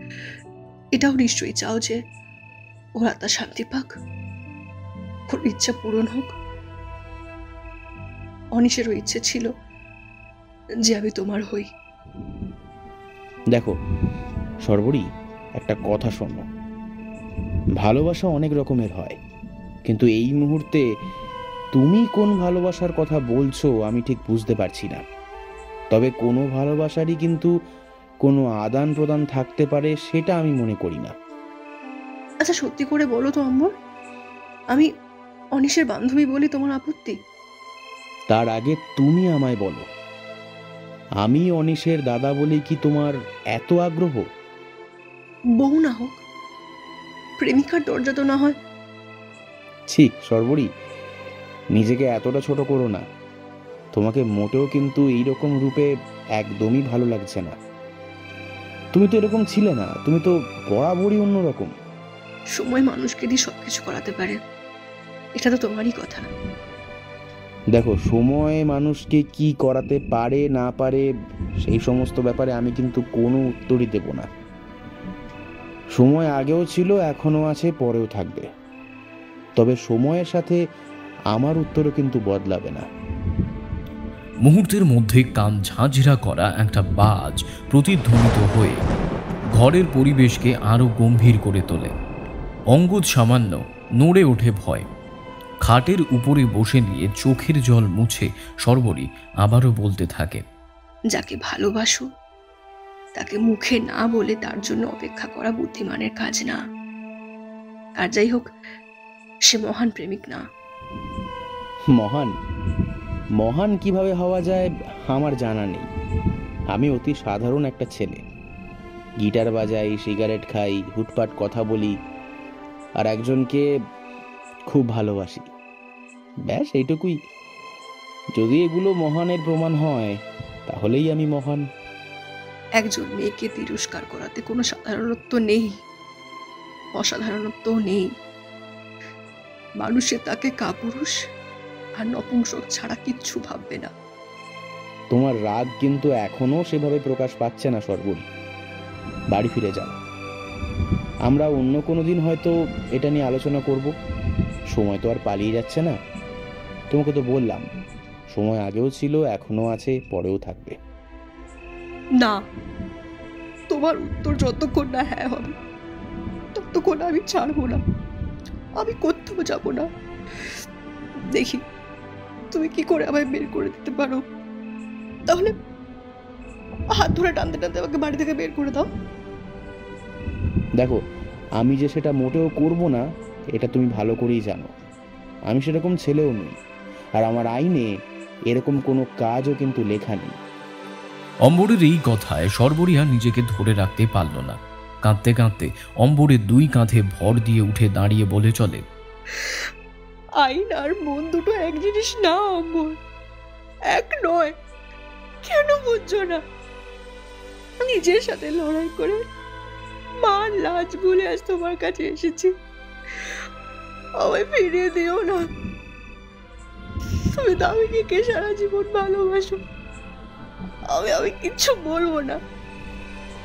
এটাও নিশ্চয়ই চাও যে ওর আত্মা শান্তি পাক, ওর ইচ্ছা পূরণ হোক। অনিশেরও ইচ্ছে ছিল যে আমি তোমার হই। দেখো সর্বরী, একটা কথা শোনো, ভালোবাসা অনেক রকমের হয়, কিন্তু এই মুহূর্তে তুমি কোন ভালোবাসার কথা বলছো আমি ঠিক বুঝতে পারছি না। তবে কোনো ভালোবাসারই কিন্তু কোনো আদান প্রদান থাকতে পারে সেটা আমি মনে করি না। আচ্ছা সত্যি করে বলো তো অম্বর, আমি অনিশের বান্ধবী বলি তোমার আপত্তি? তার আগে তুমি আমায় বলো, আমি অনিশের দাদা বলে কি তোমার এত আগ্রহ? বউ না হোক, প্রেমিকার দরজা তো না হয়। ছি সর্বরী, নিজেকে এতটা ছোট করো না। তোমাকে মোটেও কিন্তু এইরকম রূপে একদমই ভালো লাগছে না। তুমি তো এরকম ছিলে না, তুমি তো বরাবরই অন্যরকম। সময় মানুষকে দিয়ে সবকিছু করাতে পারে, এটা তো তোমারই কথা। দেখো, সময় মানুষকে কি করাতে পারে না পারে সেই সমস্ত ব্যাপারে আমি কিন্তু কোনো উত্তরই দেব না। সময় আগেও ছিল, এখনো আছে, পরেও থাকবে। তবে সময়ের সাথে আমার উত্তরও কিন্তু বদলাবে না। মুহূর্তের মধ্যে কান ঝাঁঝরা করা একটা বাজ প্রতিধ্বনিত হয়ে ঘরের পরিবেশকে আরো গম্ভীর করে তোলে। অঙ্গদ সামান্য নড়ে ওঠে ভয়। খাটের উপরে বসে নিয়ে চোখের জল মুছে সর্বরী আবারও বলতে থাকে, যাকে ভালোবাসো তাকে মুখে না বলে তার জন্য অপেক্ষা করা বুদ্ধিমানের কাজ না। আর যাই হোক, সে মহান প্রেমিক না। মহান মহান কিভাবে হওয়া যায় আমার জানা নেই। আমি অতি সাধারণ একটা ছেলে, গিটার বাজাই, সিগারেট খাই, হুটপাট কথা বলি, আর একজনকে খুব ভালোবাসি, ব্যাস এইটুকুই। যদি এগুলো মহানের প্রমাণ হয় তাহলেই আমি মহান। একজন মেয়েকে তিরস্কার করাতে কোনো সাধারণত্ব নেই, অসাধারণত্ব নেই। মানুষে তাকে কাপুরুষ আর নপুংসক ছাড়া কিচ্ছু ভাববে না। তোমার রাগ কিন্তু এখনো সেভাবে প্রকাশ পাচ্ছে না সর্বরী। বাড়ি ফিরে যাও, আমরা অন্য কোনো দিন হয়তো এটা নিয়ে আলোচনা করব। সময় তো আর পালিয়ে যাচ্ছে না। তোমাকে তো বললাম, সময় আগেও ছিল, এখনো আছে, পরেও থাকবে। না, তোমার উত্তর যতক্ষণ না হ্যাঁ হবে ততক্ষণ আমি ছাড়বো না, আমি কোথাও যাবো না। দেখি তুমি কি করে আমায় বের করে দিতে পারো। তাহলে হাত ধরে টানতে টানতে আমাকে বাড়ি থেকে বের করে দাও। দেখো, আমি যে সেটা মোটেও করব না এটা তুমি ভালো করেই জানো। আমি সেরকম ছেলেও নই, আর আমার আইনে এরকম কোনো কাজও কিন্তু লেখা নেই। অম্বরের এই কথায় সর্বরিয়া নিজেকে ধরে রাখতে পারল না। কাঁদতে কাঁদতে অম্বরের দুই কাঁধে ভর দিয়ে উঠে দাঁড়িয়ে বলে চলে, আইন আর মন দুটো এক জিনিস না অম্বর, এক নয়। কেন বুঝছো না? নিজের সাথে লড়াই করে মান লাজ ভুলে আজ তোমার কাছে এসেছি। আমায় ফিরিয়ে দিও না। তুমি দামিনীকে সারা জীবন ভালোবাসো। আমি কিচ্ছু বলবো না,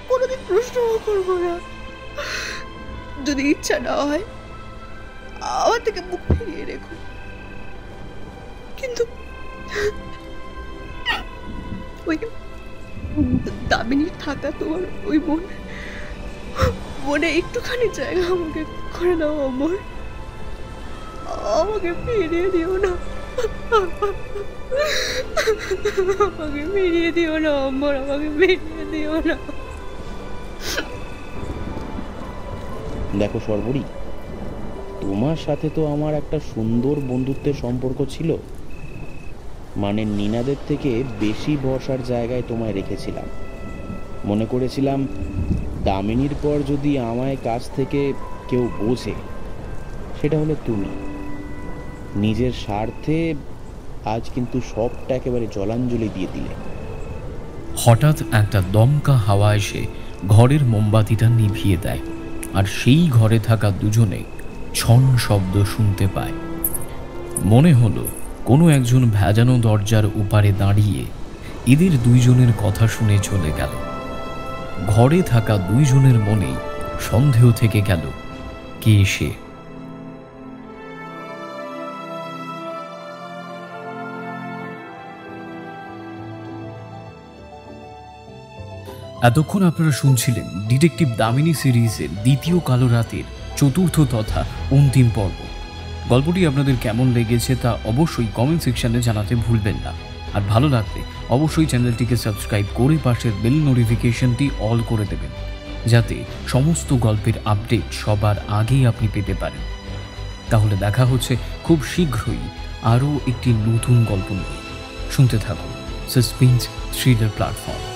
কোনোদিন প্রশ্নও করবো না। যদি ইচ্ছা না হয় আমার থেকে মুখ ফিরিয়ে রেখো, কিন্তু ওই দামিনীর থাকা তোমার ওই মনে একটুখানি জায়গা আমাকে করে দাও অমর। আমাকে ফিরিয়ে দিও না, আমাকে ফিরিয়ে দিও না অমর, আমাকে ফিরিয়ে দিও না। দেখো সর্বরী, তোমার সাথে তো আমার একটা সুন্দর বন্ধুত্বের সম্পর্ক ছিল। মানে নিনাদের থেকে বেশি ভরসার জায়গায় তোমায় রেখেছিলাম। মনে করেছিলাম দামিনীর পর যদি আমায় কাছ থেকে কেউ বোঝে সেটা হলে তুমি। নিজের স্বার্থে আজ কিন্তু সবটা একেবারে জলাঞ্জলি দিয়ে দিলে। হঠাৎ একটা দমকা হাওয়া এসে ঘরের মোমবাতিটা নিভিয়ে দেয়, আর সেই ঘরে থাকা দুজনে ছন শব্দ শুনতে পায়। মনে হলো কোনো একজন ভেজানো দরজার উপারে দাঁড়িয়ে এদের দুইজনের কথা শুনে চলে গেল। ঘরে থাকা দুইজনের মনেই সন্দেহ থেকে গেল, কে সে? এতক্ষণ আপনারা শুনছিলেন ডিটেকটিভ দামিনী সিরিজের দ্বিতীয় কালো রাতের চতুর্থ তথা অন্তিম পর্ব। গল্পটি আপনাদের কেমন লেগেছে তা অবশ্যই কমেন্ট সেকশনে জানাতে ভুলবেন না। আর ভালো লাগলে অবশ্যই চ্যানেলটিকে সাবস্ক্রাইব করে পাশের বেল নোটিফিকেশনটি অল করে দেবেন, যাতে সমস্ত গল্পের আপডেট সবার আগেই আপনি পেতে পারেন। তাহলে দেখা হচ্ছে খুব শীঘ্রই আরও একটি নতুন গল্প নিয়ে। শুনতে থাকুন সাসপেন্স থ্রিলার প্ল্যাটফর্ম।